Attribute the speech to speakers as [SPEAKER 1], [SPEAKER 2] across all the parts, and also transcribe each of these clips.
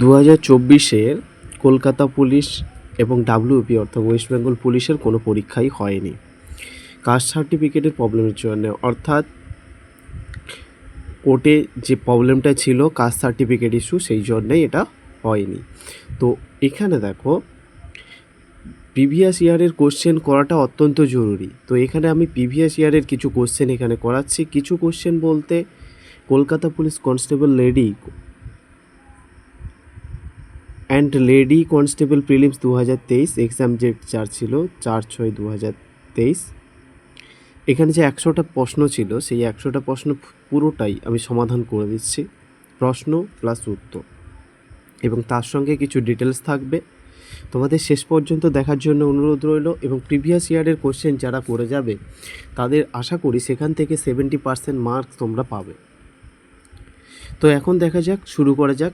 [SPEAKER 1] 2024-এর Kolkata police এবং WP অর্থাৎ West Bengal পুলিশের কোনো পরীক্ষাই হয়নি কাস্ট সার্টিফিকেটের প্রবলেমের জন্য। অর্থাৎ কোর্টে যে প্রবলেমটা ছিল কাস্ট সার্টিফিকেট ইস্যু, সেই জন্যই এটা হয়নি। তো এখানে দেখো প্রিভিয়াস ইয়ারের কোশ্চেন করাটা অত্যন্ত জরুরি। তো এখানে আমি প্রিভিয়াস ইয়ারের কিছু কোশ্চেন এখানে করাচ্ছি। কিছু কোশ্চেন বলতে Kolkata police constable lady and lady constable prelims 2023 exam date 4 ছিল 4/6/2023। এখানে যে 100টা প্রশ্ন ছিল সেই 100টা প্রশ্ন পুরোটাই আমি সমাধান করে দিচ্ছি, প্রশ্ন প্লাস উত্তর, এবং তার সঙ্গে কিছু ডিটেলস থাকবে। তোমাদের শেষ পর্যন্ত দেখার জন্য অনুরোধ রইল। এবং প্রিভিয়াস ইয়ারের কোশ্চেন যারা করে যাবে তাদের আশা করি সেখান থেকে 70% মার্কস তোমরা পাবে। তো এখন দেখা যাক, শুরু করা যাক।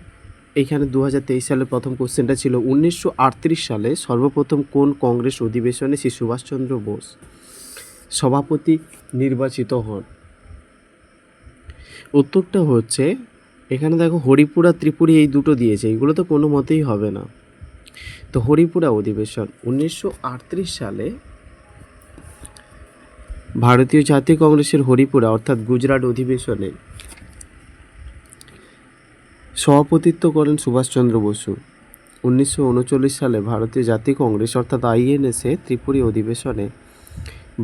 [SPEAKER 1] এইখানে 2023 সালে প্রথম কোশ্চেনটা ছিল 1938 সালে সর্বপ্রথম কোন কংগ্রেস অধিবেশনে শ্রী সুভাষচন্দ্র বোস সভাপতি নির্বাচিত হন? উত্তরটা হচ্ছে এখানে দেখো হরিপুরা ত্রিপুরী এই দুটো দিয়েছে, এইগুলো তো কোনো মতেই হবে না। তো হরিপুরা অধিবেশন 1938 সালে ভারতীয় জাতীয় কংগ্রেসের হরিপুরা অর্থাৎ গুজরাট অধিবেশনে সভাপতিত্ব করেন সুভাষচন্দ্র বসু। 1939 সালে ভারতীয় জাতীয় কংগ্রেস অর্থাৎ আইএনএসে ত্রিপুরী অধিবেশনে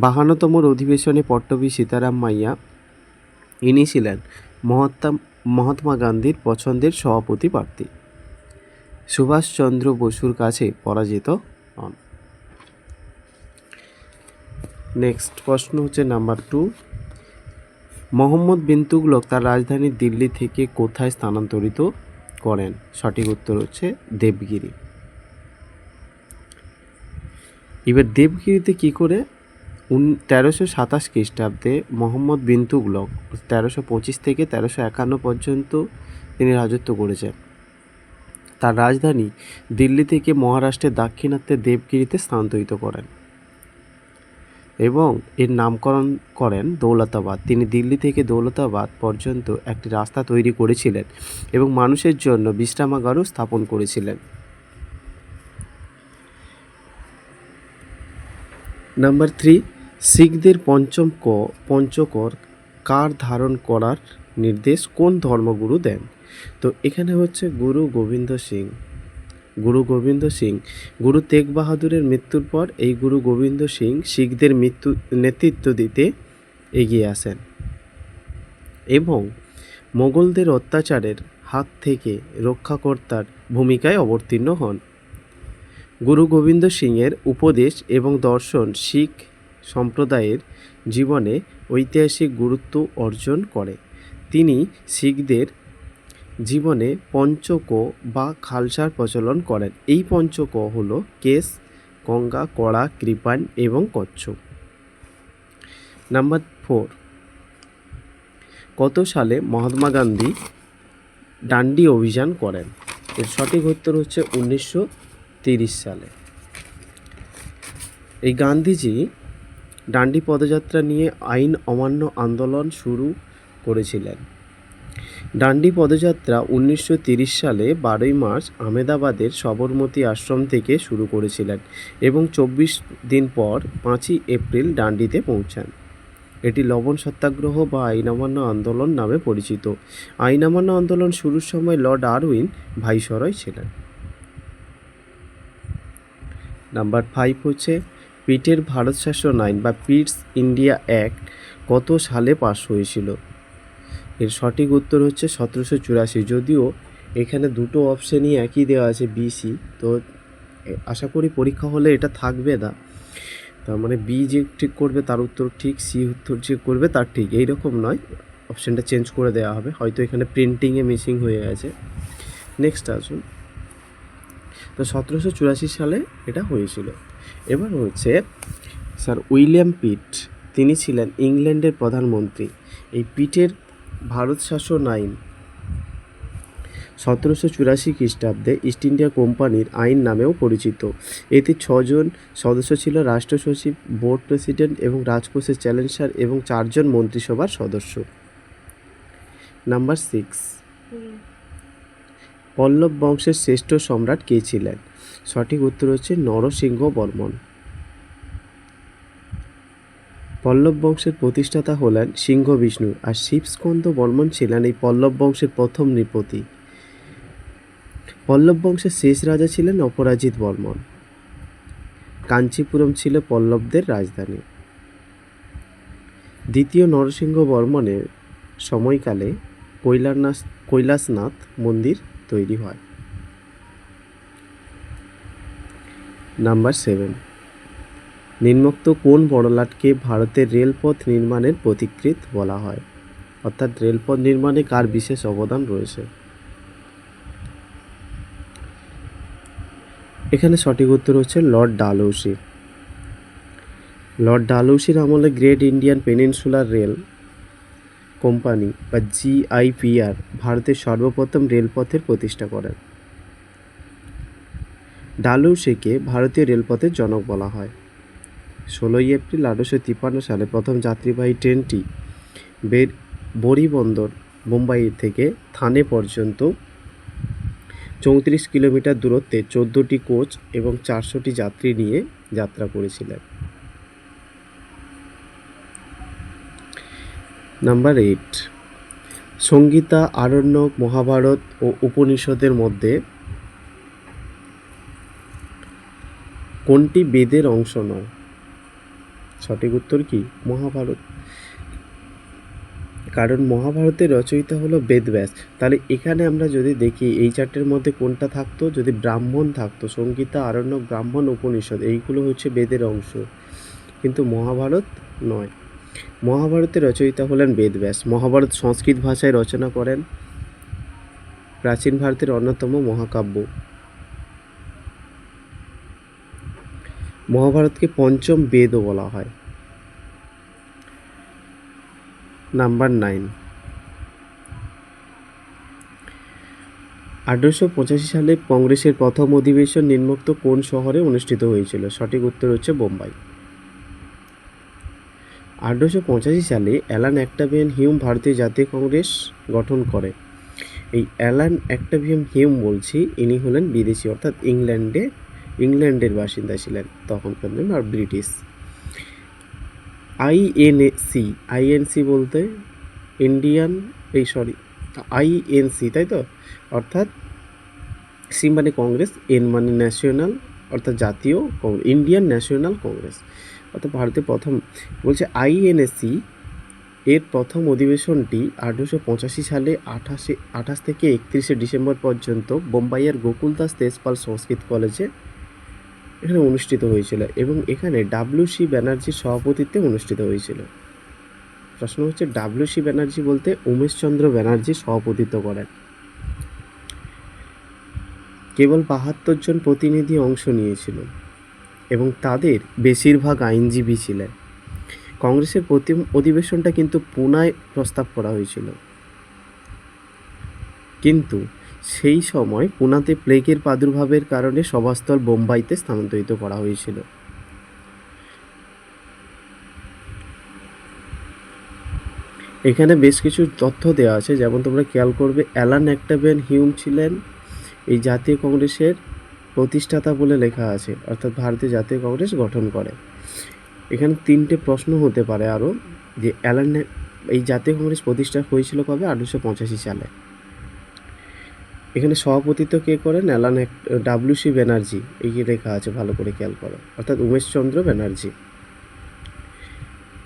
[SPEAKER 1] 52তম অধিবেশনে পট্টবী সীতারাম মাইয়া, ইনি ছিলেন মহাত্মা গান্ধীর পছন্দের সভাপতি প্রার্থী, সুভাষচন্দ্র বসুর কাছে পরাজিত হন। নেক্সট প্রশ্ন হচ্ছে নাম্বার 2, মোহাম্মদ বিন তুগলক তার রাজধানী দিল্লি থেকে কোথায় স্থানান্তরিত করেন? সঠিক উত্তর হচ্ছে দেবগিরি। এবার দেবগিরিতে কী করে 1327 খ্রিস্টাব্দে মোহাম্মদ বিন তুগলক 1325 থেকে 1351 পর্যন্ত তিনি রাজত্ব করেছেন। তার রাজধানী দিল্লি থেকে মহারাষ্ট্রের দাক্ষিণাত্যে দেবগিরিতে স্থানান্তরিত করেন এবং এর নামকরণ করেন দৌলতাবাদ। তিনি দিল্লি থেকে দৌলতাবাদ পর্যন্ত একটি রাস্তা তৈরি করেছিলেন এবং মানুষের জন্য বিশ্রামাগারও স্থাপন করেছিলেন। নাম্বার 3, শিখদের পঞ্চকর কার ধারণ করার নির্দেশ কোন ধর্মগুরু দেন? তো এখানে হচ্ছে গুরু গোবিন্দ সিং। গুরু তেগ বাহাদুরের মৃত্যুর পর এই গুরু গোবিন্দ সিং শিখদের নেতৃত্ব দিতে এগিয়ে আসেন এবং মোগলদের অত্যাচারের হাত থেকে রক্ষাকর্তার ভূমিকায় অবতীর্ণ হন। গুরু গোবিন্দ সিংয়ের উপদেশ এবং দর্শন শিখ সম্প্রদায়ের জীবনে ঐতিহাসিক গুরুত্ব অর্জন করে। তিনি শিখদের জীবনে পঞ্চক বা খালসার প্রচলন করেন। এই পঞ্চক হল কেশ, গঙ্গা, কড়া, কৃপান এবং কচ্ছপ। নাম্বার 4, কত সালে মহাত্মা গান্ধী ডান্ডি অভিযান করেন? এর সঠিক উত্তর হচ্ছে 1930 সালে। এই গান্ধীজি ডান্ডি পদযাত্রা নিয়ে আইন অমান্য আন্দোলন শুরু করেছিলেন। ডান্ডি পদযাত্রা 1930 সালে 12ই মার্চ আহমেদাবাদের সবরমতী আশ্রম থেকে শুরু করেছিলেন এবং 24 দিন পর 5ই এপ্রিল ডান্ডিতে পৌঁছান। এটি লবণ সত্যাগ্রহ বা আইন অমান্য আন্দোলন নামে পরিচিত। আইন অমান্য আন্দোলন শুরুর সময় লর্ড আরউইন ভাইসরয় ছিলেন। নাম্বার 5 হচ্ছে পিটের ভারত শাসন আইন বা পিটস ইন্ডিয়া অ্যাক্ট কত সালে পাস হয়েছিল? এর সঠিক উত্তর হচ্ছে 1784। যদিও এখানে দুটো অপশানই একই দেওয়া আছে BC, তো আশা করি পরীক্ষা হলে এটা থাকবে না। তার মানে বি যে ঠিক করবে তার উত্তর ঠিক, সি উত্তর যে করবে তার ঠিক, এইরকম নয়, অপশানটা চেঞ্জ করে দেওয়া হবে, হয়তো এখানে প্রিন্টিংয়ে মিসিং হয়ে গেছে। নেক্সট আসুন, তো 1784 সালে এটা হয়েছিল। এবার হচ্ছে স্যার উইলিয়াম পিট, তিনি ছিলেন ইংল্যান্ডের প্রধানমন্ত্রী। এই পিটের ভারত শাসন আইন 1784 খ্রিস্টাব্দে ইস্ট ইন্ডিয়া কোম্পানির আইন নামেও পরিচিত। এতে 6 জন সদস্য ছিল, রাষ্ট্র সচিব, বোর্ড প্রেসিডেন্ট এবং রাজকোষের চ্যান্সেলর এবং 4 জন মন্ত্রিসভার সদস্য। নাম্বার 6, পল্লব বংশের শ্রেষ্ঠ সম্রাট কে ছিলেন? সঠিক উত্তর হচ্ছে নরসিংহ বর্মন। পল্লব বংশের প্রতিষ্ঠাতা হলেন সিংহ বিষ্ণু, আর শিবস্কন্দ বর্মন ছিলেন এই পল্লব বংশের প্রথম নৃপতি। পল্লব বংশের শেষ রাজা ছিলেন অপরাজিত বর্মন। কাঞ্চীপুরম ছিল পল্লবদের রাজধানী। দ্বিতীয় নরসিংহ বর্মনের সময়কালে কৈলাসনাথ মন্দির তৈরি হয়। নাম্বার 7, নিম্নোক্ত কোন বড়লাটকে ভারতের রেলপথ নির্মাণের পথিকৃৎ বলা হয়? অর্থাৎ রেলপথ নির্মাণে কার বিশেষ অবদান রয়েছে? এখানে সঠিক উত্তর হচ্ছে লর্ড ডালহৌসি। লর্ড ডালহৌসির আমলে great Indian peninsular rail company বা GIPR ভারতের সর্বপ্রথম রেলপথের প্রতিষ্ঠা করেন। ডালহৌসিকে ভারতীয় রেলপথের জনক বলা হয়। 16 এপ্রিল 1853 সালে প্রথম যাত্রীবাহী ট্রেনটি বোরি বন্দর মুম্বাই থেকে থানে পর্যন্ত 34 কিলোমিটার দূরত্বে 14টি কোচ এবং 400টি যাত্রী নিয়ে যাত্রা করেছিলেন। নাম্বার 8, সংগীতা, আরণ্যক, মহাভারত ও উপনিষদের মধ্যে কোনটি বেদের অংশ নয়? সঠিক উত্তর কি? মহাভারত। কারণ মহাভারতের রচয়িতা হলো বেদব্যাস। তাহলে এখানে আমরা যদি দেখি এই চারটের মধ্যে কোনটা থাকতো, যদি ব্রাহ্মণ থাকতো, সংগীতা, আরণ্যক, ব্রাহ্মণ, উপনিষদ, এইগুলো হচ্ছে বেদের অংশ, কিন্তু মহাভারত নয়। মহাভারতের রচয়িতা হলেন বেদব্যাস। মহাভারত সংস্কৃত ভাষায় রচনা করেন। প্রাচীন ভারতের অন্যতম মহাকাব্য। মহাভারতকে পঞ্চম বেদও বলা হয়। নাম্বার 9, 1885 সালে কংগ্রেসের প্রথম অধিবেশন নিম্নোক্ত কোন শহরে অনুষ্ঠিত হয়েছিল? সঠিক উত্তর হচ্ছে বোম্বাই। 1885 সালে অ্যালান অক্টাভিয়ান হিউম ভারতীয় জাতীয় কংগ্রেস গঠন করে। এই অ্যালান অক্টাভিয়ান হিউম বলছি, ইনি হলেন বিদেশি, অর্থাৎ ইংল্যান্ডের বাসিন্দা ছিলেন তখনকার দিন, আর ব্রিটিশ। আইএনসি বলতে আইএনসি, তাই তো? অর্থাৎ সি মানে কংগ্রেস, এন মানে ন্যাশনাল, অর্থাৎ জাতীয় ইন্ডিয়ান ন্যাশনাল কংগ্রেস, অর্থাৎ ভারতের প্রথম বলছে আইএনসি এর প্রথম অধিবেশনটি 1885 সালে 28 থেকে 31 ডিসেম্বর পর্যন্ত বোম্বাইয়ের গোকুলদাস তেজপাল সংস্কৃত কলেজে এখানে অনুষ্ঠিত হয়েছিল, এবং এখানে WC ব্যানার্জির সভাপতিত্বে অনুষ্ঠিত হয়েছিল। প্রশ্ন হচ্ছে WC ব্যানার্জি বলতে উমেশচন্দ্র ব্যানার্জি সভাপতিত্ব করেন। কেবল 72 জন প্রতিনিধি অংশ নিয়েছিল এবং তাদের বেশিরভাগ আইনজীবী ছিলেন। কংগ্রেসের প্রথম অধিবেশনটা কিন্তু পুনায় প্রস্তাব করা হয়েছিল, কিন্তু সেই সময় পুনাতে প্লেগের প্রাদুর্ভাবের কারণে সভাস্থল বোম্বাইতে স্থানান্তরিত করা হয়েছিল। এখানে বেশ কিছু তথ্য দেওয়া আছে, যেমন তোমরা খেয়াল করবে অ্যালান অক্টাভিয়ান হিউম ছিলেন এই জাতীয় কংগ্রেসের প্রতিষ্ঠাতা বলে লেখা আছে, অর্থাৎ ভারতীয় জাতীয় কংগ্রেস গঠন করে। এখানে 3টে প্রশ্ন হতে পারে আরও, যে এই জাতীয় কংগ্রেস প্রতিষ্ঠা হয়েছিল কবে? 1885 সালে। এখানে সভাপতিত্ব কে করেন? WC ব্যানার্জি, এই লেখা আছে, ভালো করে খেয়াল করো, অর্থাৎ উমেশচন্দ্র ব্যানার্জি।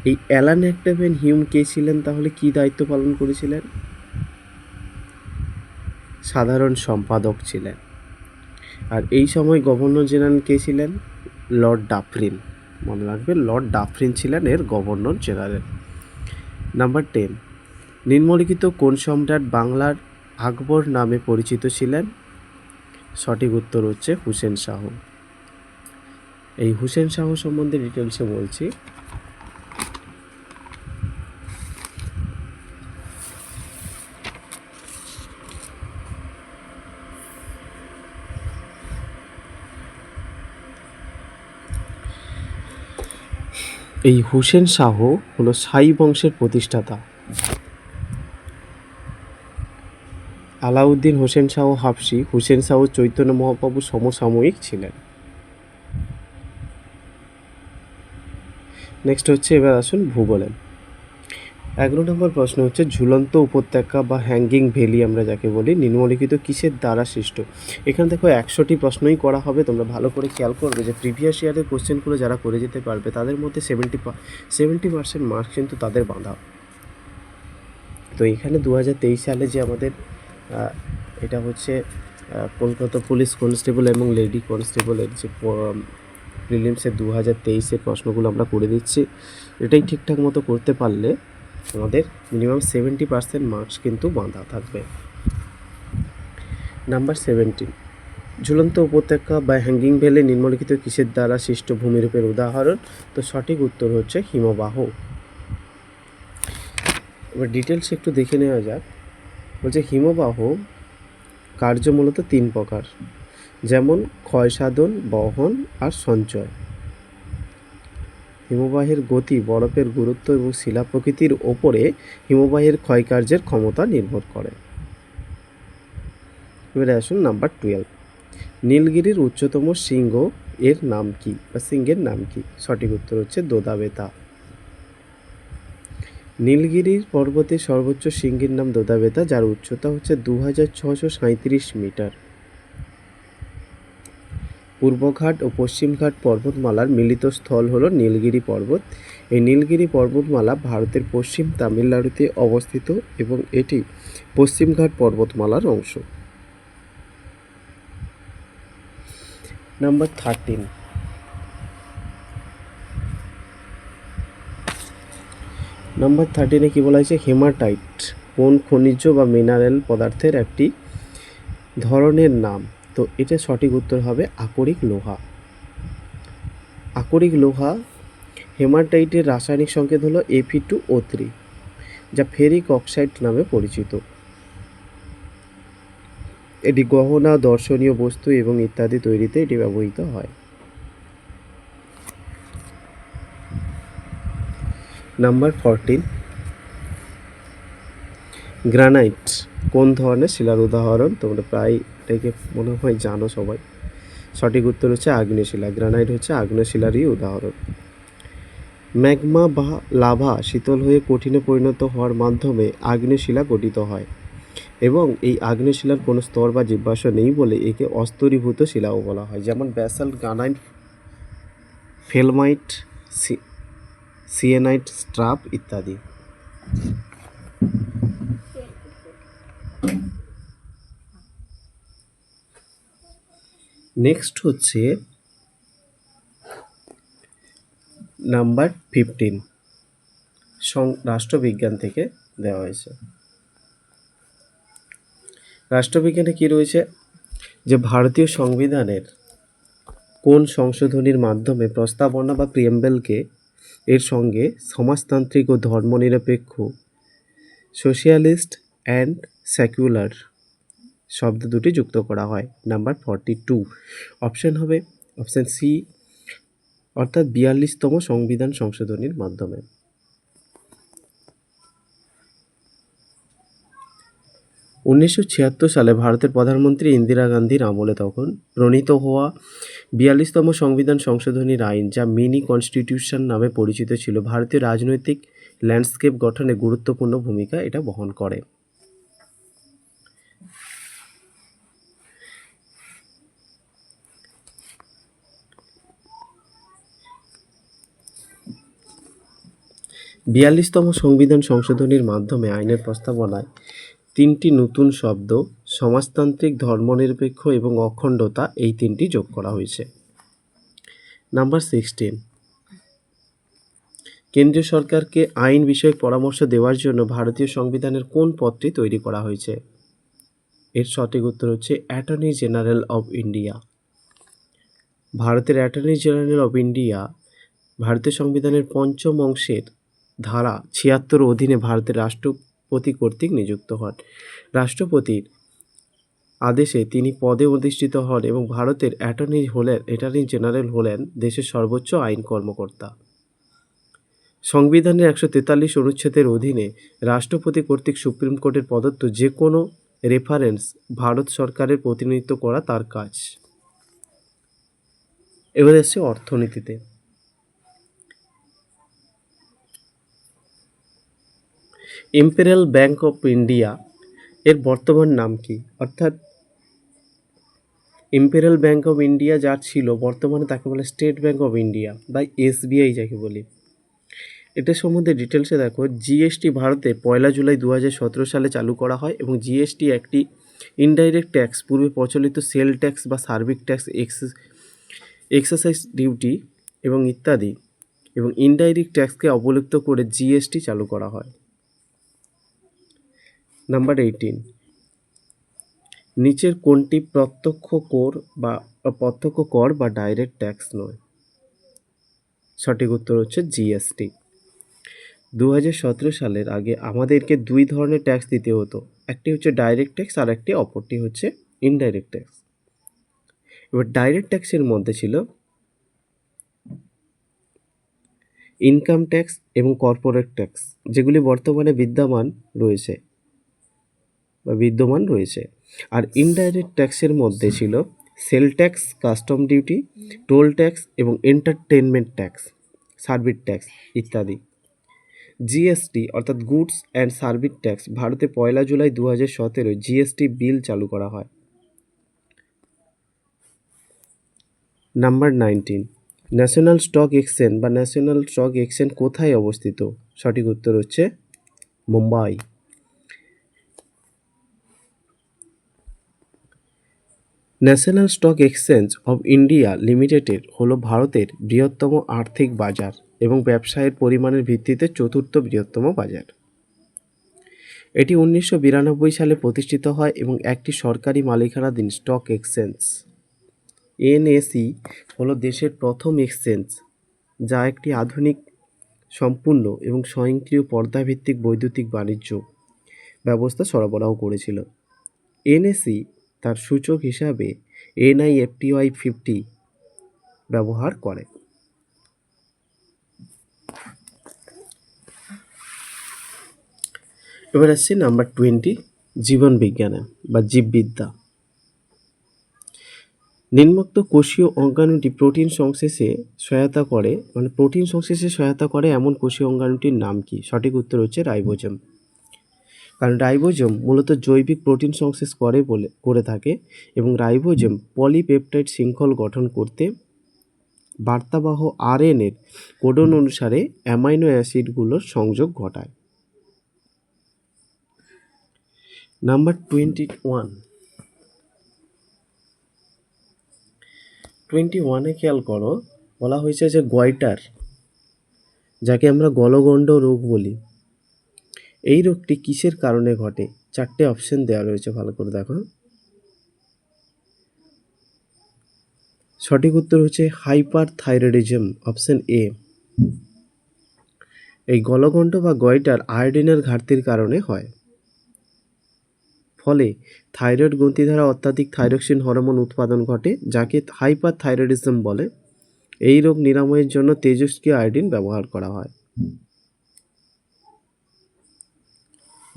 [SPEAKER 1] এই অ্যালান অক্টাভিয়ান হিউম কে ছিলেন তাহলে? কি দায়িত্ব পালন করেছিলেন? সাধারণ সম্পাদক ছিলেন। আর এই সময় গভর্নর জেনারেল কে ছিলেন? Lord Dufferin. মনে রাখবে, লর্ড ডাফরিন ছিলেন এর গভর্নর জেনারেল। নাম্বার 10, নিম্নলিখিত কোন সম্রাট বাংলার আকবর নামে পরিচিত ছিলেন? সঠিক উত্তর হচ্ছে হুসেন শাহ। এই হুসেন শাহ সম্বন্ধে ডিটেলসে বলছি। এই হুসেন শাহ হলো শাহী বংশের প্রতিষ্ঠাতা। আলাউদ্দিন হোসেন শাহ হাফসি হুসেন শাহ চৈতন্য মহাপ্রভু সমসাময়িক ছিলেন। নেক্সট হচ্ছে, এবার আসুন ভূগোলে। 11 নম্বর প্রশ্ন হচ্ছে, ঝুলন্ত উপত্যকা বা হ্যাঙ্গিং ভ্যালি আমরা যাকে বলি নিম্নলিখিত কিসের দ্বারা সৃষ্ট? এখানে দেখো 100টি প্রশ্নই করা হবে, তোমরা ভালো করে খেয়াল করবে যে প্রিভিয়াস ইয়ারের কোশ্চেনগুলো যারা করে যেতে পারবে তাদের মধ্যে 70% মার্কস কিন্তু তাদের বাঁধা। তো এখানে 2023 সালে যে আমাদের এটা হচ্ছে কলকাতা পুলিশ কনস্টেবল এবং লেডি কনস্টেবলের যে প্রিলিমসের 2023-এর প্রশ্নগুলো আমরা করে দিচ্ছি। এটাই ঠিকঠাক মতো করতে পারলে আমাদের মিনিমাম 70% মার্কস কিন্তু বাঁধা থাকবে। নাম্বার 17, ঝুলন্ত উপত্যকা বা হ্যাঙ্গিং ভ্যালি নিম্নলিখিত কিসের দ্বারা সৃষ্ট ভূমিরূপের উদাহরণ? তো সঠিক উত্তর হচ্ছে হিমবাহ। এবার ডিটেলস একটু দেখে নেওয়া যাক। বলছে হিমবাহ কার্য মূলত 3 প্রকার, যেমন ক্ষয়সাধন, বহন আর সঞ্চয়। হিমবাহের গতি, বরফের গুরুত্ব এবং শিলা প্রকৃতির ওপরে হিমবাহের ক্ষয়কার্যের ক্ষমতা নির্ভর করে। এবারে আসুন নাম্বার 12, নীলগিরির উচ্চতম শৃঙ্গ এর নাম কি বা শৃঙ্গের নাম কি? সঠিক উত্তর হচ্ছে দোদাবেতা। নীলগিরির পর্বতের সর্বোচ্চ শৃঙ্গের নাম দোদাবেতা, যার উচ্চতা হচ্ছে 2637 মিটার। পূর্বঘাট ও পশ্চিমঘাট পর্বতমালার মিলিত স্থল হলো নীলগিরি পর্বত। এই নীলগিরি পর্বতমালা ভারতের পশ্চিম তামিলনাড়ুতে অবস্থিত এবং এটি পশ্চিমঘাট পর্বতমালার অংশ। নাম্বার 13, নাম্বার 13-এ কী বলা হয়েছে? হেমাটাইট কোন খনিজ বা মিনারেল পদার্থের একটি ধরনের নাম? তো এটা সঠিক উত্তর হবে আকরিক লোহা। আকরিক লোহা হেমাটাইটের রাসায়নিক সংকেত হলো Fe2O3, যা ফেরিক অক্সাইড নামে পরিচিত। এটি গহনা, দর্শনীয় বস্তু এবং ইত্যাদি তৈরিতে এটি ব্যবহৃত হয়। নাম্বার 14, গ্রানাইট কোন ধরনের শিলার উদাহরণ? তোমরা প্রায় এটাকে মনে হয় জানো সবাই। সঠিক উত্তর হচ্ছে আগ্নেয়শিলা। গ্রানাইট হচ্ছে আগ্নেয়শিলারই উদাহরণ। ম্যাগমা বা লাভা শীতল হয়ে কঠিনে পরিণত হওয়ার মাধ্যমে আগ্নেয়শিলা গঠিত হয় এবং এই আগ্নেয়শিলার কোনো স্তর বা জীবাশ্ম নেই বলে একে অস্তরীভূত শিলাও বলা হয়, যেমন ব্যাসাল্ট, গ্রানাইট, ফেলমাইট, সিয়েনাইট, স্ট্রাপ ইত্যাদি। নেক্সট হচ্ছে নাম্বার 15, রাষ্ট্রবিজ্ঞান থেকে দেওয়া হয়েছে। রাষ্ট্রবিজ্ঞানে কি রয়েছে? যে ভারতীয় সংবিধানের কোন সংশোধনীর মাধ্যমে প্রস্তাবনা বা প্রিয়েম্বলকে এর সঙ্গে সমাজতান্ত্রিক ও ধর্মনিরপেক্ষ, সোশিয়ালিস্ট অ্যান্ড সেকুলার শব্দ দুটি যুক্ত করা হয়? নাম্বার 42, অপশান হবে অপশান সি, অর্থাৎ 42তম সংবিধান সংশোধনীর মাধ্যমে। 1976 সালে ভারতের প্রধানমন্ত্রী ইন্দিরা গান্ধীর আমলে তখন প্রণীত হওয়া 42তম সংবিধান সংশোধনীর আইন, যা মিনি কনস্টিটিউশন নামে পরিচিত ছিল, ভারতীয় রাজনৈতিক ল্যান্ডস্কেপ গঠনে গুরুত্বপূর্ণ ভূমিকা এটা বহন করে। বিয়াল্লিশতম সংবিধান সংশোধনীর মাধ্যমে আইনের প্রস্তাবনায় 3টি নতুন শব্দ, সমাজতান্ত্রিক, ধর্মনিরপেক্ষ এবং অখণ্ডতা, এই 3টি যোগ করা হয়েছে। নাম্বার 16, কেন্দ্রীয় সরকারকে আইন বিষয়ক পরামর্শ দেওয়ার জন্য ভারতীয় সংবিধানের কোন পদটি তৈরি করা হয়েছে? এর সঠিক উত্তর হচ্ছে অ্যাটর্নি জেনারেল অব ইন্ডিয়া। ভারতের অ্যাটর্নি জেনারেল অব ইন্ডিয়া ভারতীয় সংবিধানের 5ম অংশের ধারা 76 অধীনে ভারতের রাষ্ট্রপতি কর্তৃক নিযুক্ত হন। রাষ্ট্রপতির আদেশে তিনি পদে অধিষ্ঠিত হন এবং ভারতের অ্যাটর্নি জেনারেল হলেন দেশের সর্বোচ্চ আইন কর্মকর্তা। সংবিধানের 143 অনুচ্ছেদের অধীনে রাষ্ট্রপতি কর্তৃক সুপ্রিম কোর্টের প্রদত্ত যে কোনো রেফারেন্স ভারত সরকারের প্রতিনিধিত্ব করা তার কাজ। এবার এসছে অর্থনীতিতে। ইম্পেরিয়াল ব্যাংক অফ ইন্ডিয়া এর বর্তমান নাম কি? অর্থাৎ ইম্পেরিয়াল ব্যাংক অফ ইন্ডিয়া যার ছিল বর্তমানে তাকে বলে স্টেট ব্যাংক অফ ইন্ডিয়া বা এসবিআই যাকে বলি। এটা সম্বন্ধে ডিটেলসে দেখো, জিএসটি ভারতে 1 জুলাই 2017 সালে চালু করা হয় এবং জিএসটি একটি ইনডাইরেক্ট ট্যাক্স, পূর্বে প্রচলিত সেল ট্যাক্স বা সার্ভিস ট্যাক্স, এক্সারসাইজ ডিউটি এবং ইত্যাদি এবং ইনডাইরেক্ট ট্যাক্সকে অবলুপ্ত করে জিএসটি চালু করা হয়। নাম্বার 18, নিচের কোনটি প্রত্যক্ষ কর বা ডাইরেক্ট ট্যাক্স নয়? সঠিক উত্তর হচ্ছে জিএসটি। 2017 সালের আগে আমাদেরকে দুই ধরনের ট্যাক্স দিতে হতো, একটি হচ্ছে ডাইরেক্ট ট্যাক্স আর একটি অপরটি হচ্ছে ইনডাইরেক্ট ট্যাক্স। এবার ডাইরেক্ট ট্যাক্সের মধ্যে ছিল ইনকাম ট্যাক্স এবং কর্পোরেট ট্যাক্স, যেগুলি বর্তমানে বিদ্যমান রয়েছে। আর ইনডাইরেক্ট ট্যাক্সের মধ্যে ছিল sell tax, custom duty, toll tax এবং এন্টারটেনমেন্ট ট্যাক্স, সার্ভিস ট্যাক্স ইত্যাদি। জিএসটি অর্থাৎ গুডস অ্যান্ড সার্ভিস ট্যাক্স ভারতে 1 জুলাই 2017 জিএসটি বিল চালু করা হয়। নাম্বার 19, ন্যাশনাল স্টক এক্সচেঞ্জ কোথায় অবস্থিত? সঠিক উত্তর হচ্ছে Mumbai. National stock exchange of India limited হলো ভারতের বৃহত্তম আর্থিক বাজার এবং ব্যবসায়ের পরিমাণের ভিত্তিতে চতুর্থ বৃহত্তম বাজার। এটি 1992 সালে প্রতিষ্ঠিত হয় এবং একটি সরকারি মালিকানাধীন স্টক এক্সচেঞ্জ। এনএসই হলো দেশের প্রথম এক্সচেঞ্জ যা একটি আধুনিক, সম্পূর্ণ এবং স্বয়ংক্রিয় পর্দাভিত্তিক বৈদ্যুতিক বাণিজ্য ব্যবস্থা সরবরাহ করেছিল। এনএসই তার সূচক হিসাবে NIFTY 50 ব্যবহার করে। এবার আসছে নাম্বার 20, জীবন বিজ্ঞানে বা জীববিদ্যা। নিম্নোক্ত কোষীয় অঙ্গাণুটি প্রোটিন সংশ্লেষে সহায়তা করে এমন কোষীয় অঙ্গাণুটির নাম কি? সঠিক উত্তর হচ্ছে রাইবোজোম। কারণ রাইবোজোম মূলত জৈবিক প্রোটিন সংশ্লেষ করে থাকে এবং রাইবোজোম পলিপেপটাইড শৃঙ্খল গঠন করতে বার্তাবাহ RNA কোডন অনুসারে অ্যামাইনো অ্যাসিডগুলোর সংযোগ ঘটায়। নাম্বার 21 খেয়াল করো, বলা হয়েছে যে গয়টার, যাকে আমরা গলগণ্ড রোগ বলি, এই রোগটি কিসের কারণে ঘটে? 4টে অপশন দেওয়া রয়েছে, ভালো করে দেখো। সঠিক উত্তর হচ্ছে হাইপারথাইরয়েডিজম, অপশন এ। এই গলগণ্ড বা গয়টার আয়োডিনের ঘাটতির কারণে হয়, ফলে থাইরয়েড গ্রন্থি দ্বারা অত্যাধিক থাইরক্সিন হরমোন উৎপাদন ঘটে, যাকে হাইপারথাইরয়েডিজম বলে। এই রোগ নিরাময়ের জন্য তেজস্ক্রিয় আয়োডিন ব্যবহার করা হয়।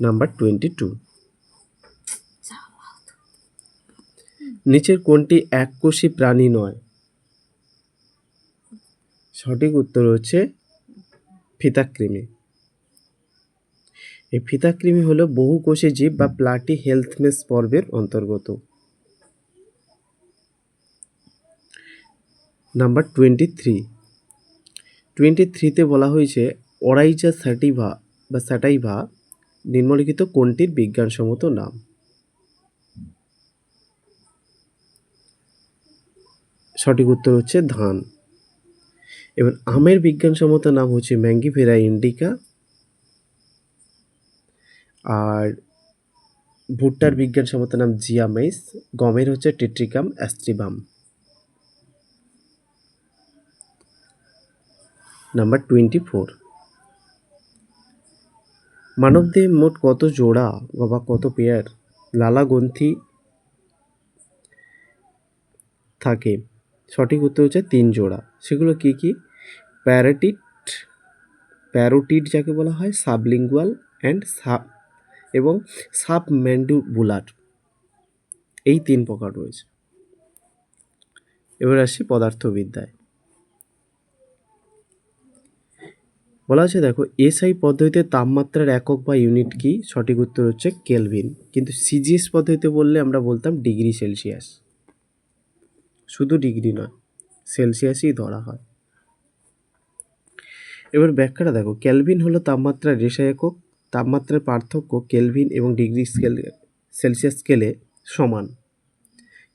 [SPEAKER 1] নাম্বার 22, নিচের কোনটি এককোষী প্রাণী নয়? সঠিক উত্তর হচ্ছে ফিতাকৃমি। এই ফিতাকৃমি হলো বহুকোষী জীব বা প্লাটি হেলথমেস পর্বের অন্তর্গত। নাম্বার 23তে বলা হয়েছে ওরাইজা স্যাটাইভা নিম্নলিখিত কোনটির বিজ্ঞানসম্মত নাম? সঠিক উত্তর হচ্ছে ধান। এবার আমের বিজ্ঞানসম্মত নাম হচ্ছে ম্যাঙ্গিভেরা ইন্ডিকা, আর ভুট্টার বিজ্ঞানসম্মত নাম জিয়া মাইস, গমের হচ্ছে টেট্রিকাম অ্যাস্ট্রিবাম। নাম্বার 24, মানবদেহে মোট কত জোড়া বা কত পেয়ার লালা গ্রন্থি থাকে? সঠিক উত্তর হচ্ছে 3 জোড়া। সেগুলো কি কি? প্যারোটিড যাকে বলা হয়, সাবলিঙ্গুয়াল এবং সাবম্যান্ডিবুলার। এই 3 প্রকার রয়েছে। এবার আসি পদার্থবিদ্যায়। বলা আছে দেখো, এসআই পদ্ধতিতে তাপমাত্রার একক বা ইউনিট কি? সঠিক উত্তর হচ্ছে কেলভিন। কিন্তু সিজিএস পদ্ধতিতে বললে আমরা বলতাম ডিগ্রি সেলসিয়াস। শুধু ডিগ্রি নয়, সেলসিয়াসই ধরা হয়। এবার ব্যাখ্যাটা দেখো, কেলভিন হলো তাপমাত্রার রেশা একক। তাপমাত্রার পার্থক্য কেলভিন এবং ডিগ্রি সেলসিয়াস স্কেলে সমান,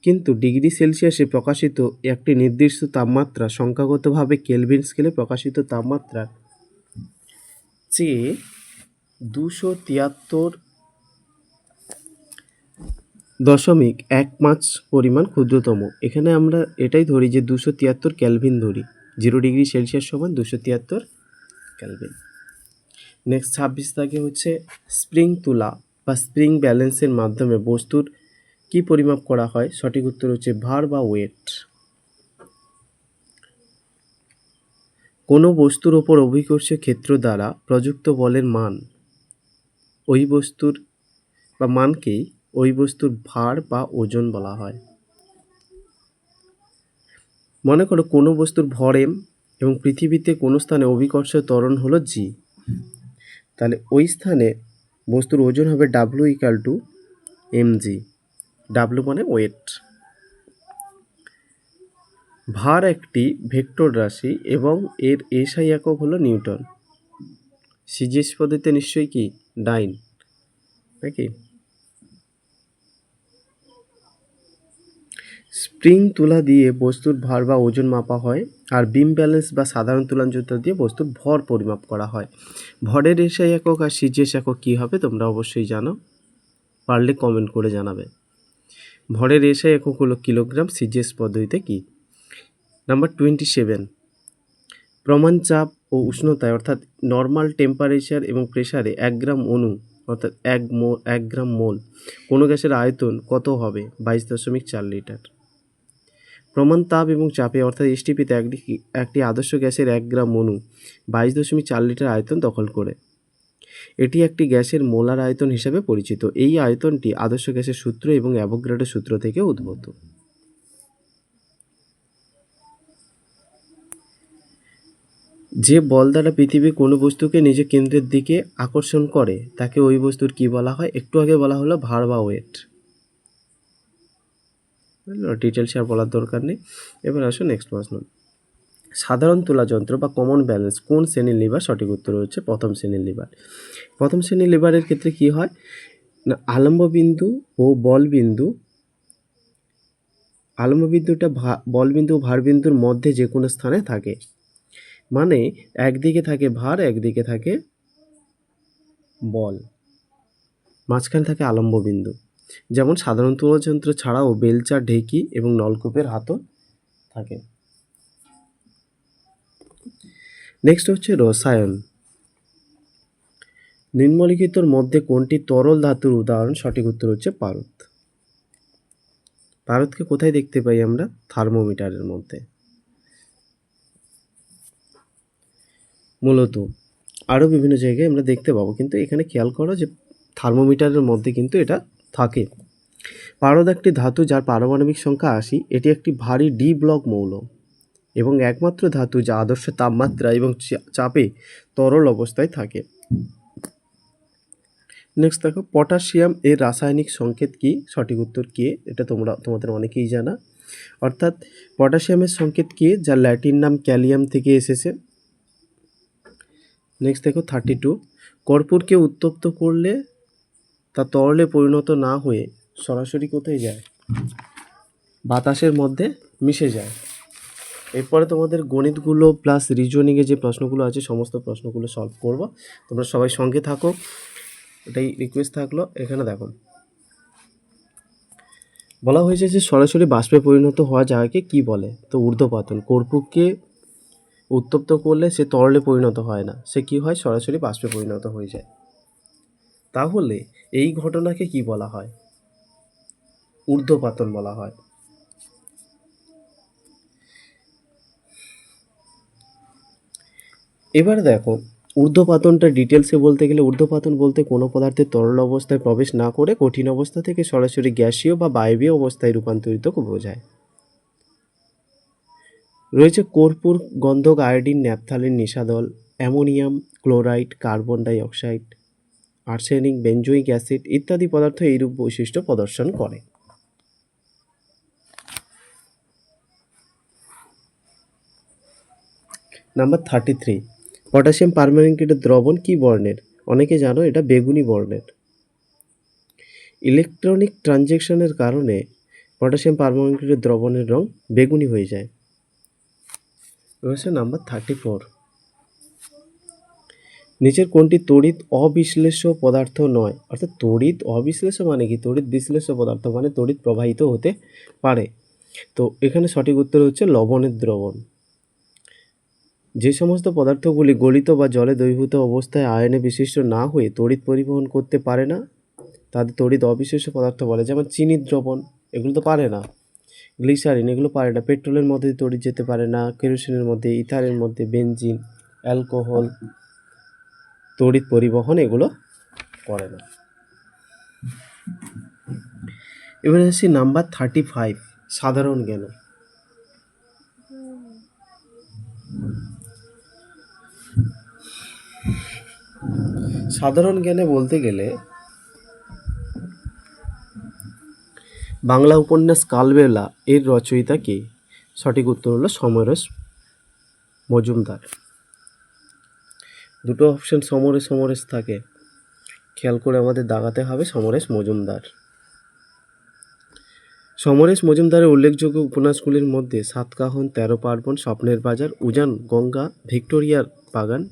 [SPEAKER 1] কিন্তু ডিগ্রি সেলসিয়াসে প্রকাশিত একটি নির্দিষ্ট তাপমাত্রা সংখ্যাগতভাবে কেলভিন স্কেলে প্রকাশিত তাপমাত্রার চেয়ে 273.15 পরিমাণ ক্ষুদ্রতম। এখানে আমরা এটাই ধরি যে 273 ক্যালভিন ধরি। 0 ডিগ্রি সেলসিয়াস সমান 273 ক্যালভিন। নেক্সট 26 দাগে হচ্ছে স্প্রিং তুলা বা স্প্রিং ব্যালেন্সের মাধ্যমে বস্তুর কি পরিমাপ করা হয়? সঠিক উত্তর হচ্ছে ভার বা ওয়েট। কোনো বস্তুর ওপর অভিকর্ষীয় ক্ষেত্র দ্বারা প্রযুক্ত বলের মান ওই বস্তুর বা মানকেই ওই বস্তুর ভার বা ওজন বলা হয়। মনে করো কোনো বস্তুর ভর এম এবং পৃথিবীতে কোনো স্থানে অভিকর্ষীয় ত্বরণ হলো জি, তাহলে ওই স্থানে বস্তুর ওজন হবে W equal to mg। W মানে ওয়েট। ভার একটি ভেক্টর রাশি এবং এর এসআই একক হলো নিউটন। সিজিএস পদ্ধতিতে নিশ্চয়ই কি ডাইন নাকি? স্প্রিং তুলা দিয়ে বস্তুর ভার বা ওজন মাপা হয়, আর বিম ব্যালেন্স বা সাধারণ তুলন যন্ত্র দিয়ে বস্তুর ভর পরিমাপ করা হয়। ভরের এসআই একক আর সিজিএস একক কী হবে তোমরা অবশ্যই জানো, পারলে কমেন্ট করে জানাবে। ভরের এসআই একক হলো কিলোগ্রাম, সিজিএস পদ্ধতিতে কি? নাম্বার 27, প্রমাণ চাপ ও উষ্ণতায় অর্থাৎ নর্মাল টেম্পারেচার এবং প্রেসারে 1 গ্রাম অণু অর্থাৎ 1 গ্রাম মোল কোনো গ্যাসের আয়তন কত হবে? 22.4 লিটার। প্রমাণ তাপ এবং চাপে অর্থাৎ এসটিপিতে একটি আদর্শ গ্যাসের 1 গ্রাম অণু 22.4 লিটার আয়তন দখল করে। এটি একটি গ্যাসের মোলার আয়তন হিসাবে পরিচিত। এই আয়তনটি আদর্শ গ্যাসের সূত্র এবং অ্যাভোগাড্রোর সূত্র থেকে উদ্ভূত। যে বল দ্বারা পৃথিবী কোনো বস্তুকে নিজের কেন্দ্রের দিকে আকর্ষণ করে তাকে ওই বস্তুর কি বলা হয়? একটু আগে বলা হলো ভার বা ওয়েট। ডিটেলস আর বলার দরকার নেই। এবার আসো নেক্সট প্রশ্ন। সাধারণ তুলা যন্ত্র বা কমন ব্যালেন্স কোন শ্রেণীর লিভার? সঠিক উত্তর হচ্ছে প্রথম শ্রেণীর লিভার। প্রথম শ্রেণীর লিভারের ক্ষেত্রে কি হয় না, আলম্ব বিন্দু ও বল বিন্দু, আলম্ব বিন্দুটা বল বিন্দু ও ভার বিন্দুর মধ্যে যে কোনো স্থানে থাকে। মানে একদিকে থাকে ভার, একদিকে থাকে বল, মাঝখানে থাকে আলম্ব বিন্দু। যেমন সাধারণ তুলা যন্ত্র ছাড়াও বেলচা, ঢেকি এবং নলকূপের হাতল থাকে। নেক্সট হচ্ছে রসায়ন। নিম্নলিখিতর মধ্যে কোনটি তরল ধাতুর উদাহরণ? সঠিক উত্তর হচ্ছে পারদ। পারদকে কোথায় দেখতে পাই আমরা? থার্মোমিটারের মধ্যে। মূলত আরও বিভিন্ন জায়গায় আমরা দেখতে পাবো, কিন্তু এখানে খেয়াল করো যে থার্মোমিটারের মধ্যে কিন্তু এটা থাকে। পারদ একটি ধাতু যার পারমাণবিক সংখ্যা 80। এটি একটি ভারী ডি ব্লক মৌল এবং একমাত্র ধাতু যা আদর্শ তাপমাত্রা এবং চাপে তরল অবস্থায় থাকে। নেক্সট দেখো, পটাশিয়াম এর রাসায়নিক সংকেত কি? সঠিক উত্তর কে? এটা তোমাদের অনেকেই জানা। অর্থাৎ পটাশিয়ামের সংকেত কে, যার ল্যাটিন নাম ক্যালিয়াম থেকে এসেছে। নেক্সট দেখো 32, কর্পূরকে উত্তপ্ত করলে তা তরলে পরিণত না হয়ে সরাসরি কোথায় যায়? বাতাসের মধ্যে মিশে যায়। এরপরে তোমাদের গণিতগুলো প্লাস রিজনিংয়ে যে প্রশ্নগুলো আছে সমস্ত প্রশ্নগুলো সলভ করব। তোমরা সবাই সঙ্গে থাকো, এটাই রিকোয়েস্ট থাকলো। এখানে দেখো বলা হয়েছে যে সরাসরি বাষ্পে পরিণত হওয়া জায়গাকে কি বলে? তো ঊর্ধ্বপাতন। কর্পূরকে উত্তপ্ত করলে সে তরলে পরিণত হয় না, সে কি হয়? সরাসরি বাষ্পে পরিণত হয়ে যায়। তাহলে এই ঘটনাকে কি বলা হয়? ঊর্ধ্বপাতন বলা হয়। এবার দেখো ঊর্ধ্বপাতনটা ডিটেলসে বলতে গেলে ঊর্ধ্বপাতন বলতে কোনো পদার্থের তরল অবস্থায় প্রবেশ না করে কঠিন অবস্থা থেকে সরাসরি গ্যাসীয় বা বায়বীয় অবস্থায় রূপান্তরিত বোঝায়। রয়েছে কর্পূর, গন্ধক, আয়োডিন, ন্যাপথালিন, নিশাদল, ammonium chloride, carbon dioxide, arsenic, benzoic acid ইত্যাদি পদার্থ এইরূপ বৈশিষ্ট্য প্রদর্শন করে। নাম্বার 33, পটাশিয়াম পারম্যাঙ্গনেটের দ্রবণ কী বর্ণের? অনেকে জানো এটা বেগুনি বর্ণের। ইলেকট্রনিক ট্রানজেকশনের কারণে পটাশিয়াম পারম্যাঙ্গনেটের দ্রবণের রং বেগুনি হয়ে যায়। রয়েছে নাম্বার 34, নিচের কোনটি তড়িৎ অবিশ্লেষ্য পদার্থ নয়? অর্থাৎ তড়িৎ অবিশ্লেষ্য মানে কি? তড়িৎ বিশ্লেষ্য পদার্থ মানে তড়িৎ প্রবাহিত হতে পারে। তো এখানে সঠিক উত্তর হচ্ছে লবণের দ্রবণ। যে সমস্ত পদার্থগুলি গলিত বা জলে দ্রবীভূত অবস্থায় আয়নে বিশিষ্ট না হয়ে তড়িৎ পরিবহন করতে পারে না তাদের তড়িৎ অবিশ্লেষ্য পদার্থ বলে। যেমন চিনির দ্রবণ, এগুলো তো পারে না। গ্লিসারিন, এগুলো পারে না। পেট্রোলের মধ্যে তড়িৎ যেতে পারে না। কেরোসিনের মধ্যে, ইথারের মধ্যে, বেনজিন, অ্যালকোহল তড়িৎ পরিবহন এগুলো করে না। এবারে আসছি নাম্বার 35, সাধারণ জ্ঞান। সাধারণ জ্ঞানে বলতে গেলে বাংলা উপন্যাস কালবেলা এর রচয়িতা কে? সঠিক উত্তর হলো সমরেশ মজুমদার। দুটো অপশন সমরেশ থাকে, খেয়াল করে আমাদের দাগাতে হবে সমরেশ মজুমদার। সমরেশ মজুমদারের উল্লেখযোগ্য উপন্যাসগুলির মধ্যে সাতকাহন, 13 পার্বণ, স্বপ্নের বাজার, উজান গঙ্গা, ভিক্টোরিয়ার বাগান,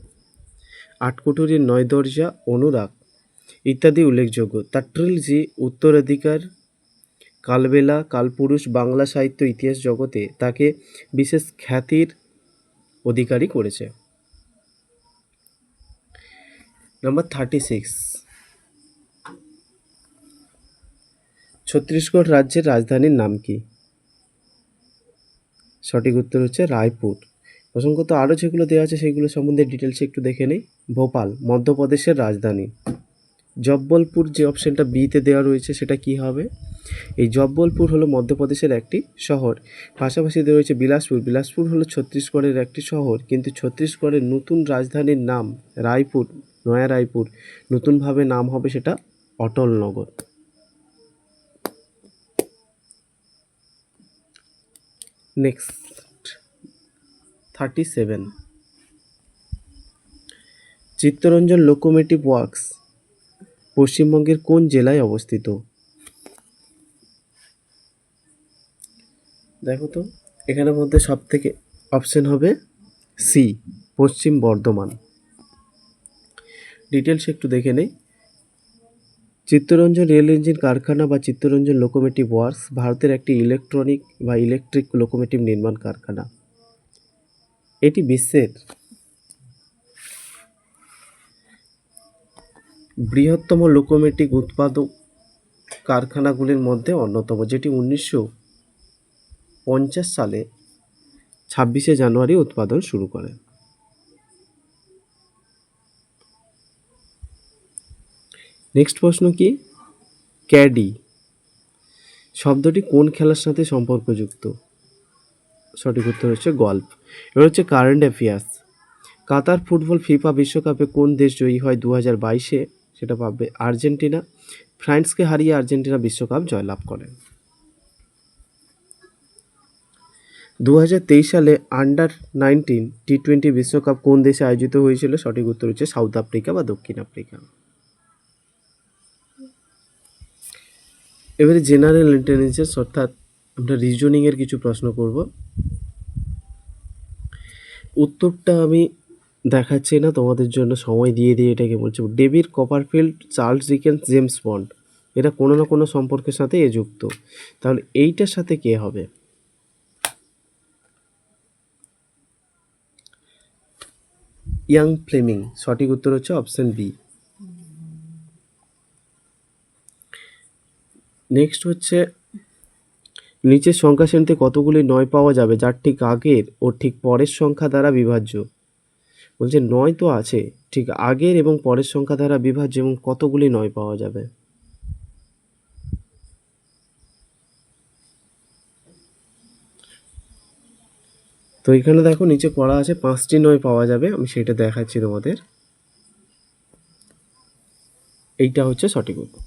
[SPEAKER 1] আটকুঠুরির 9 দরজা, অনুরাগ ইত্যাদি উল্লেখযোগ্য। তার ট্রিলজি উত্তরাধিকার, কালবেলা, কালপুরুষ বাংলা সাহিত্য ইতিহাস জগতে তাকে বিশেষ খ্যাতির অধিকারী করেছে। নাম্বার 36, ছত্তিশগড় রাজ্যের রাজধানীর নাম কি? সঠিক উত্তর হচ্ছে রায়পুর। প্রসঙ্গত আরও যেগুলো দেওয়া আছে সেগুলো সম্বন্ধে ডিটেলসে একটু দেখে নেই। ভোপাল মধ্যপ্রদেশের রাজধানী। জব্বলপুর যে অপশানটা বিতে দেওয়া রয়েছে সেটা কি হবে? এই জব্বলপুর হলো মধ্যপ্রদেশের একটি শহর। পাশাপাশি দেওয়া রয়েছে বিলাসপুর। বিলাসপুর হলো ছত্তিশগড়ের একটি শহর, কিন্তু ছত্তিশগড়ের নতুন রাজধানীর নাম রায়পুর, নয়া রায়পুর। নতুনভাবে নাম হবে সেটা অটলনগর। নেক্সট 37, চিত্তরঞ্জন লোকোমোটিভ ওয়ার্কস পশ্চিমবঙ্গের কোন জেলায় অবস্থিত? দেখো তো, এখানের মধ্যে সব থেকে অপশন হবে সি, পশ্চিম বর্ধমান। ডিটেলস একটু দেখে নেই। চিত্তরঞ্জন রেল ইঞ্জিন কারখানা বা চিত্তরঞ্জন লোকোমোটিভ ওয়ার্কস ভারতের একটি ইলেকট্রনিক বা ইলেকট্রিক লোকোমোটিভ নির্মাণ কারখানা। এটি বিশ্বের বৃহত্তম লোকোমোটিভ উৎপাদক কারখানাগুলির মধ্যে অন্যতম, যেটি 1950 সালে 26শে জানুয়ারি উৎপাদন শুরু করে। নেক্সট প্রশ্ন কি? ক্যাডি শব্দটি কোন খেলার সাথে সম্পর্কযুক্ত? সঠিক উত্তর হচ্ছে গল্ফ। এবার হচ্ছে current affairs. Qatar football FIFA বিশ্বকাপে কোন দেশ জয়ী হয় 2022-এ? সেটা পাবে আর্জেন্টিনা। ফ্রান্সকে হারিয়ে আর্জেন্টিনা বিশ্বকাপ জয়লাভ করে। 2023 সালে আন্ডার-19 টি-20 বিশ্বকাপ কোন দেশে আয়োজিত হয়েছিল? সঠিক উত্তর হচ্ছে সাউথ আফ্রিকা বা দক্ষিণ আফ্রিকা। এবারে জেনারেল ইন্টেলিজেন্স অর্থাৎ আমরা রিজনিংয়ের কিছু প্রশ্ন করব। উত্তরটা আমি দেখাচ্ছি না, তোমাদের জন্য সময় দিয়ে এটাকে বলছি। David Copperfield, Charles Dickens, James bond এরা কোনো না কোনো সম্পর্কের সাথে যুক্ত। তাহলে এইটার সাথে কে হবে? Young Fleming. সঠিক উত্তর হচ্ছে অপশন বি। নেক্সট হচ্ছে নিচের সংখ্যা শ্রেণীতে কতগুলি 9 পাওয়া যাবে যার ঠিক আগের ও ঠিক পরের সংখ্যা দ্বারা বিভাজ্য? বলছে 9 তো আছে, ঠিক আগের এবং পরের সংখ্যা দ্বারা বিভাজ্য এবং কতগুলি 9 পাওয়া যাবে? তো এখানে দেখো নিচে পড়া আছে 5টি 9 পাওয়া যাবে, আমি সেটা দেখাচ্ছি তোমাদের। এইটা হচ্ছে সঠিক উত্তর।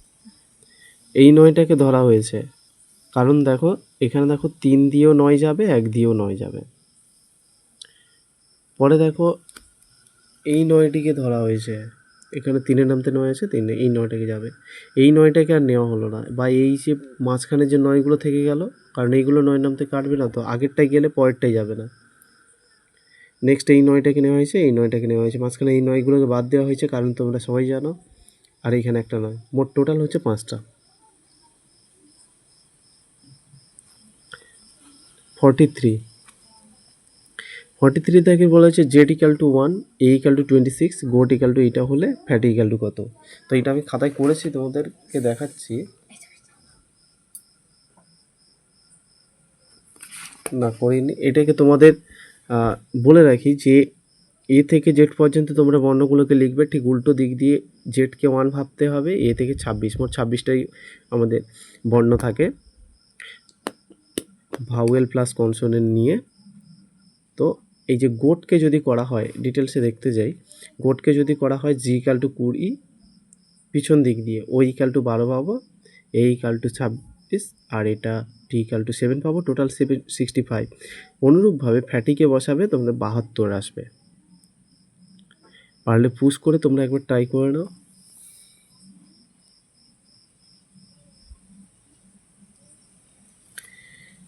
[SPEAKER 1] এই 9টাকে ধরা হয়েছে কারণ দেখো এখানে দেখো 3 দিয়েও 9 যাবে, 1 দিয়েও 9 যাবে। পরে দেখো এই 9টিকে ধরা হয়েছে, এখানে 3-এর নামতে 9 আছে, 3 এই 9টাকে যাবে। এই 9টাকে আর নেওয়া হলো না, বা এই যে মাঝখানে যে 9গুলো থেকে গেল, কারণ এইগুলো 9 নামতে কাটবে না, তো আগেরটাই গেলে পরেরটাই যাবে না। নেক্সট এই 9টাকে নেওয়া হয়েছে, এই 9টাকে নেওয়া হয়েছে, মাঝখানে এই 9গুলোকে বাদ দেওয়া হয়েছে কারণ তোমরা সবাই জানো, আর এইখানে একটা 9, মোট টোটাল হচ্ছে 5টা। 43 থেকে বলা হচ্ছে Z equal to 1, A equal to 26, goat equal to এটা হলে ফ্যাট ইকাল টু কত? তো এটা আমি খাতায় করেছি, তোমাদেরকে দেখাচ্ছি। না করিনি, এটাকে তোমাদের বলে রাখি যে এ থেকে জেড পর্যন্ত তোমরা বর্ণগুলোকে লিখবে ঠিক উল্টো দিক দিয়ে, জেডকে 1 ভাবতে হবে, এ থেকে 26, মোট 26টাই আমাদের বর্ণ থাকে ভাওয়েল প্লাস কনসোনেন্ট নিয়ে। তো এই যে গোটকে যদি করা হয়, ডিটেলসে দেখতে যাই, গোটকে যদি করা হয় জি ইকাল টু 20 পিছন দিক দিয়ে, ও ইকাল টু 12 পাবো, এ ইকাল টু 26, আর এটা টি ইকাল টু 7 পাবো, টোটাল 65। অনুরূপভাবে ফ্যাটিকে বসাবে, তোমরা 72 আসবে। পারলে পুশ করে তোমরা একবার ট্রাই করে নাও।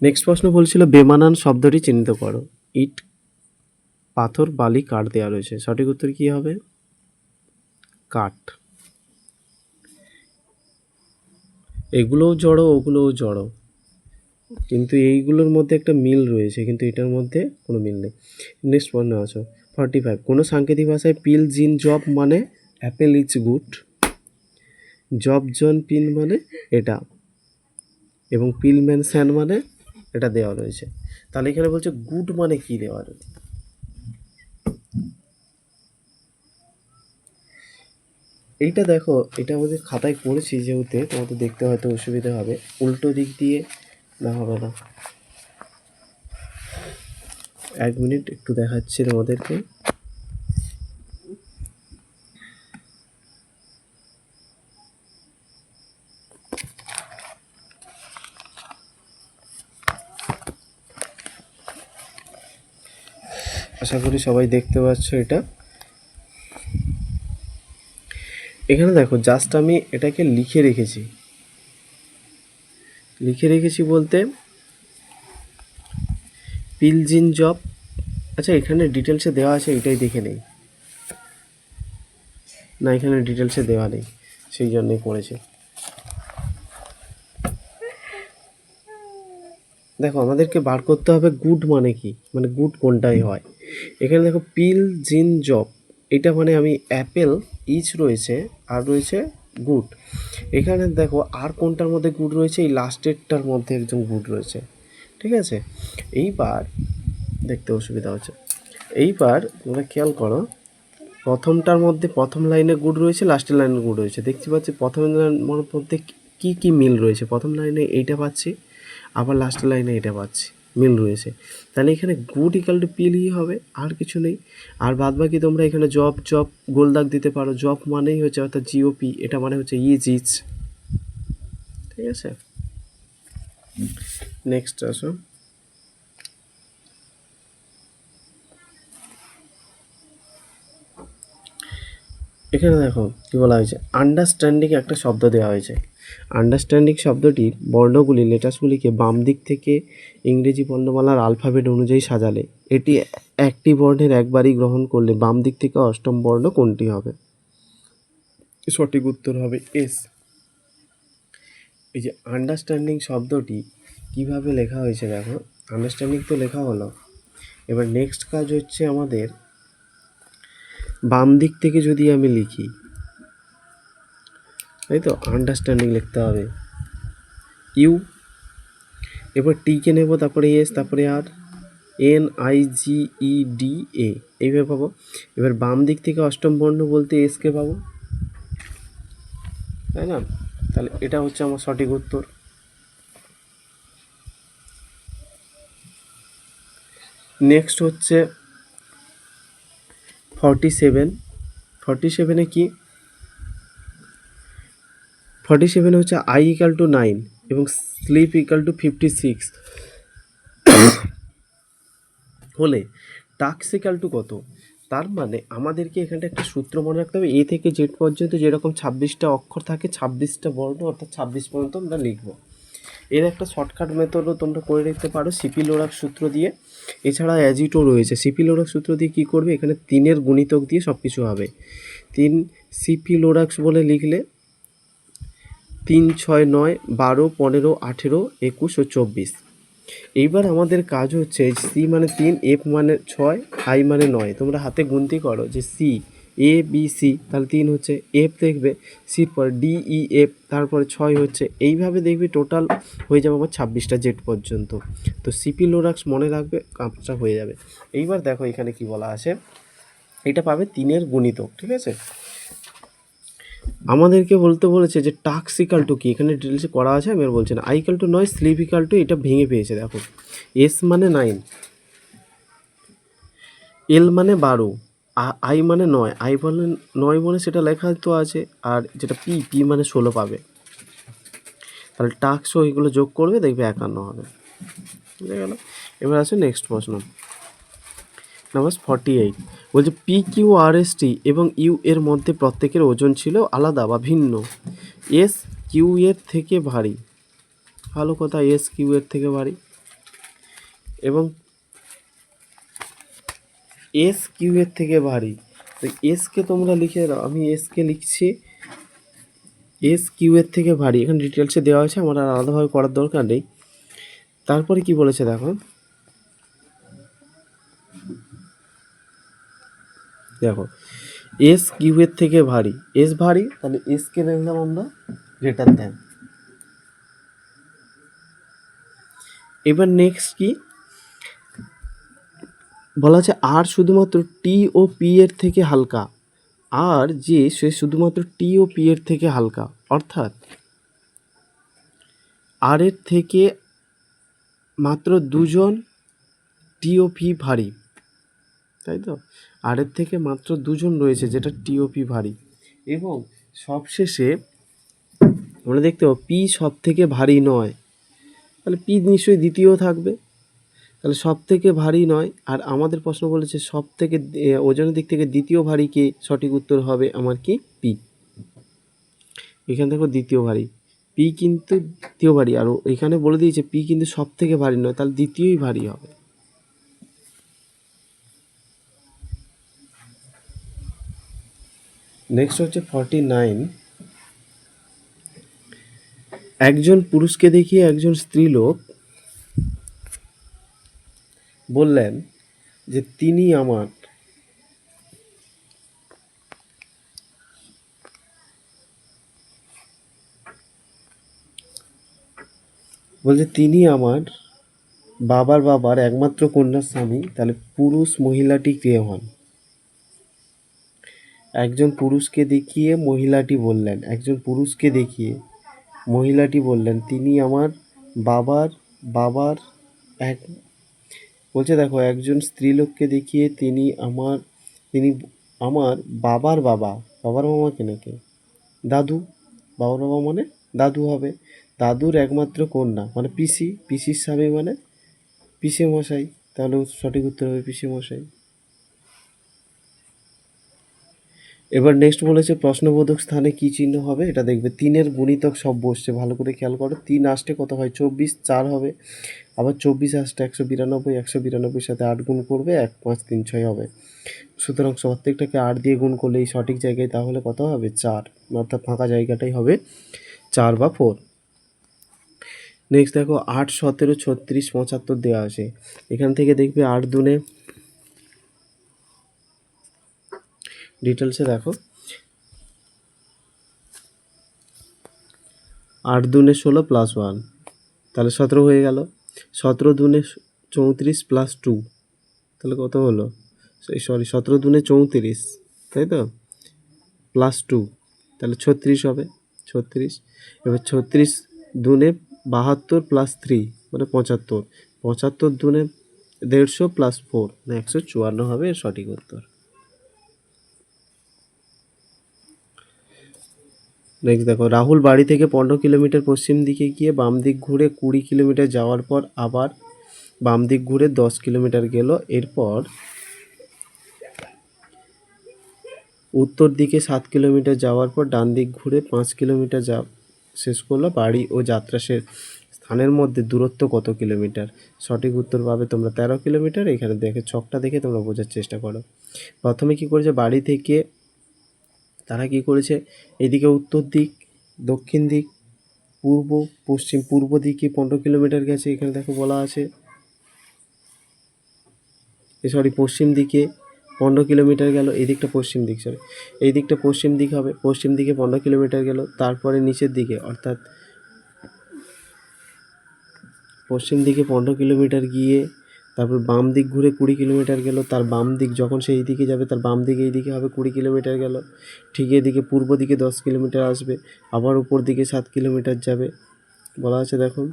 [SPEAKER 1] নেক্সট প্রশ্ন বলছিল বেমানান শব্দটি চিহ্নিত করো। ইট, পাথর, বালি, কাঠ দেওয়া রয়েছে, সঠিক উত্তর কী হবে? কাঠ। এগুলোও জড়ো, ওগুলোও জড়ো, কিন্তু এইগুলোর মধ্যে একটা মিল রয়েছে, কিন্তু এটার মধ্যে কোনো মিল নেই। নেক্সট প্রশ্ন আছো 45, কোনো সাংকেতিক ভাষায় পিল জিন জব মানে অ্যাপেল ইজ গুড, জব জন পিন মানে এটা, এবং পিল ম্যান স্যান মানে এটা দেওয়া রয়েছে। তাহলে এখানে বলছে গুড মানে কি দেওয়া রয়েছে? এইটা দেখো, এটা আমাদের খাতায় পড়েছি যেহেতু তোমাদের দেখতে হয়তো অসুবিধা হবে, উল্টো দিক দিয়ে না হবে না। 1 মিনিট একটু দেখাচ্ছি তোমাদেরকে। আশা করি সবাই দেখতে পাচ্ছ এটা। এখানে দেখো জাস্ট আমি এটাকে লিখে রেখেছি বলতে পিলজিন জব। আচ্ছা এখানে ডিটেলসে দেওয়া আছে, এটাই দেখে নেই। না এখানে ডিটেলসে দেওয়া নেই, সেই জন্যই পড়েছে। দেখো আমাদেরকে বার করতে হবে গুড মানে কি, মানে গুড কোনটাই হয়। এখানে দেখো পিল জিন জব, এটা মানে আমি অ্যাপেল ইচ রয়েছে, আর রয়েছে গুড। এখানে দেখো আর কোনটার মধ্যে গুড রয়েছে, এই লাস্টেরটার মধ্যে একজন গুড রয়েছে, ঠিক আছে। এইবার দেখতে অসুবিধা হচ্ছে, এইবার তোমরা খেয়াল করো, প্রথমটার মধ্যে প্রথম লাইনে গুড রয়েছে, লাস্টের লাইনে গুড রয়েছে, দেখতে পাচ্ছি প্রথম লাইনের মধ্যে কী কী মিল রয়েছে। প্রথম লাইনে এইটা পাচ্ছি, আবার লাস্টের লাইনে এটা পাচ্ছি, মিল রয়েছে। তাহলে এখানে গুড ইকাল টু পিলই হবে, আর কিছু নেই। আর বাদ বাকি তোমরা এখানে জব জব গোল দাগ দিতে পারো, জব মানেই হচ্ছে অর্থাৎ জিওপি, এটা মানে হচ্ছে ইজ ইজ, ঠিক আছে। নেক্সট আসো, এখানে দেখো কী বলা হয়েছে, আন্ডারস্ট্যান্ডিং একটা শব্দ দেওয়া হয়েছে। আন্ডারস্ট্যান্ডিং শব্দটির বর্ণগুলি লেটার্সগুলিকে বাম দিক থেকে ইংরেজি বর্ণমালার আলফাবেট অনুযায়ী সাজালে এটি একটি বর্ণের একবারই গ্রহণ করলে বাম দিক থেকে অষ্টম বর্ণ কোনটি হবে? সঠিক উত্তর হবে এস। এই যে আন্ডারস্ট্যান্ডিং শব্দটি কিভাবে লেখা হয়েছে দেখো, আন্ডারস্ট্যান্ডিং তো লেখা হলো, এবার নেক্সট কাজ হচ্ছে আমাদের বাম দিক থেকে যদি আমি লিখি, তাই তো আন্ডারস্ট্যান্ডিং লিখতে হবে ইউ, এবার টিকে নেব, তারপরে এস, তারপরে আর, NIGEDA, এইভাবে পাবো। এবার বাম দিক থেকে অষ্টম বর্ণ বলতে এসকে পাবো, তাই না? তাহলে এটা হচ্ছে আমার সঠিক উত্তর। নেক্সট হচ্ছে 47। 47-এ কি? 47 হচ্ছে I = 9 এবং স্লিপ = 56 হলে টাস্ক = কত? তার মানে আমাদেরকে এখানটা একটা সূত্র মনে রাখতে হবে, এ থেকে জেড পর্যন্ত যেরকম 26টা অক্ষর থাকে, 26টা বর্ণ, অর্থাৎ 26 পর্যন্ত আমরা লিখবো। এর একটা শর্টকাট মেথডও তোমরা করে নিতে পারো সিপি লোরাক সূত্র দিয়ে। এছাড়া অ্যাজিটও রয়েছে। সিপি লোরাক সূত্র দিয়ে কী করবে, এখানে 3-এর গুণিতক দিয়ে সব কিছু হবে। 3 সিপি লোরাক্স বলে লিখলে 3, 6, 9, 12, 15, 18, 21 ও 24। এইবার আমাদের কাজ হচ্ছে সি মানে 3, এফ মানে 6, আই মানে 9। তোমরা হাতে গুনতি করো যে সি ABC, তাহলে 3 হচ্ছে, এফ দেখবে সির পর DEF, তারপরে 6 হচ্ছে, এইভাবে দেখবি টোটাল হয়ে যাবে আমার 26টা জেড পর্যন্ত। তো সিপি লোরাক্স মনে রাখবে, কাজটা হয়ে যাবে। এইবার দেখো এখানে কি বলা আছে, এটা পাবে 3-এর গুণিতক, ঠিক আছে? আমাদেরকে বলতে বলেছে যে টাস্ক = কি, এখানে ডিটেলসে করা আছে, আমি আর বলছি না। I = 9, স্লিপ = এটা ভেঙে পেয়েছে, দেখো এস মানে 9, এল মানে 12, আই মানে 9, আই বলে 9 বলে সেটা লেখা তো আছে, আর যেটা পি মানে 16 পাবে। তাহলে টাস্ক ওইগুলো যোগ করবে, দেখবে 51 হবে। বুঝে গেল? এবার আছে নেক্সট প্রশ্ন, নাম্বার 48। বলছে PQRST এবং ইউ এর মধ্যে প্রত্যেকের ওজন ছিল আলাদা বা ভিন্ন। এস কিউ এর থেকে ভারী, ভালো কথা, এস কিউ এর থেকে ভারী, এবং এস কিউ এর থেকে ভারী। তো এসকে তোমরা লিখে দাও, আমি এসকে লিখছি, এস কিউ এর থেকে ভারী। এখানে ডিটেলসে দেওয়া আছে, আমার আর আলাদাভাবে করার দরকার নেই। তারপরে কি বলেছে দেখো, দেখো এস কিউ এর থেকে ভারী, এস ভারী, তাহলে এসকে লিখলাম আমরা গ্রেটার দ্যান। এবার নেক্সট কি বলা আছে, আর শুধুমাত্র টি ও পি এর থেকে হালকা, আর যে সে শুধুমাত্র টি ও পি এর থেকে হালকা, অর্থাৎ আর এর থেকে মাত্র দুজন টি ও পি ভারী, তাই তো? আর এর থেকে মাত্র দুজন রয়েছে যেটা টি ও পি ভারী, এবং সবশেষে আমরা দেখতে পাবো পি সব থেকে ভারী নয়, তাহলে পি নিশ্চয়ই দ্বিতীয় থাকবে, তাহলে সব থেকে ভারী নয়। আর আমাদের প্রশ্ন বলেছে সব থেকে ওজনের দিক থেকে দ্বিতীয় ভারী কে, সঠিক উত্তর হবে আমার কি পি। এখানে দেখো দ্বিতীয় ভারী, পি কিন্তু দ্বিতীয় ভারী, আর এখানে বলে দিয়েছে পি কিন্তু সব থেকে ভারী নয়, তাহলে দ্বিতীয়ই ভারী হবে। নেক্সট হচ্ছে 49। একজন পুরুষকে দেখিয়ে একজন স্ত্রীলোক বললেন যে তিনি আমার বাবার একমাত্র কন্যার স্বামী, তাহলে পুরুষ মহিলাটি কে হন? একজন পুরুষকে দেখিয়ে মহিলাটি বললেন তিনি আমার বাবার এক, বলছে দেখো একজন স্ত্রীলোককে দেখিয়ে তিনি আমার বাবার মামা কেনাকে দাদু, বাবার বাবা মানে দাদু হবে, দাদুর একমাত্র কন্যা মানে পিসির স্বামী মানে পিসে মশাই, তাহলে সঠিক উত্তর হবে পিসে মশাই। এবার নেক্সট বলেছে প্রশ্নবোধক স্থানে কি চিহ্ন হবে, এটা দেখবে 3-এর গুণিতক সব বসছে, ভালো করে খেয়াল করো। 3 আসতে কত হয় 24, 4 হবে, আবার 24 আসতে 192, 192 সাথে 8 গুণ করবে, 1, 5, 3, 6 হবে। সুতরাং প্রত্যেকটাকে 8 দিয়ে গুণ করলে এই সঠিক জায়গায় তাহলে কত হবে 4, অর্থাৎ ফাঁকা জায়গাটাই হবে 4 বা 4। নেক্সট দেখো 8, 17, 36, 75 দেওয়া আছে, এখান থেকে দেখবে 8 দুনে, ডিটেলসে দেখো 8 দুনে 16 + 1, তাহলে 17 হয়ে গেল। 17 দুনে 34 প্লাস 2, তাহলে কত হলো? সরি 17 দুনে 34, তাই তো, প্লাস 2, তাহলে 36 হবে, 36। এবার 36 দুনে 72 প্লাস 3 মানে 75, 75 দুনে 150 প্লাস 4 মানে 154 হবে এর সঠিক উত্তর। নেক্সট দেখো, রাহুল বাড়ি থেকে 15 কিলোমিটার পশ্চিম দিকে গিয়ে বাম দিক ঘুরে 20 কিলোমিটার যাওয়ার পর আবার বাম দিক ঘুরে 10 কিলোমিটার গেল। এরপর উত্তর দিকে 7 কিলোমিটার যাওয়ার পর ডান দিক ঘুরে 5 কিলোমিটার শেষ করলো। বাড়ি ও যাত্রা স্থানের মধ্যে দূরত্ব কত কিলোমিটার? সঠিক উত্তর পাবে তোমরা 13 কিলোমিটার। এখানে দেখে ছকটা দেখে তোমরা বোঝার চেষ্টা করো। প্রথমে কি করেছে, বাড়ি থেকে তারা কি করেছে, এদিকে উত্তর দিক, দক্ষিণ দিক, পূর্ব, পশ্চিম, পূর্ব দিকে 15 কিলোমিটার গেছে। এখানে দেখো বলা আছে, সরি পশ্চিম দিকে 15 কিলোমিটার গেল। এই দিকটা পশ্চিম দিক, সরি এই দিকটা পশ্চিম দিক হবে। পশ্চিম দিকে 15 কিলোমিটার গেল। তারপরে নিচের দিকে, অর্থাৎ পশ্চিম দিকে 15 কিলোমিটার গিয়ে তারপর বাম দিক ঘুরে 20 কিলোমিটার গেল। তার বাম দিক যখন সেই দিকে যাবে, তার বাম দিকে এই দিকে হবে 20 কিলোমিটার গেল। ঠিক এদিকে পূর্ব দিকে 10 কিলোমিটার আসবে, আবার উপর দিকে 7 কিলোমিটার যাবে। বলা আছে দেখুন,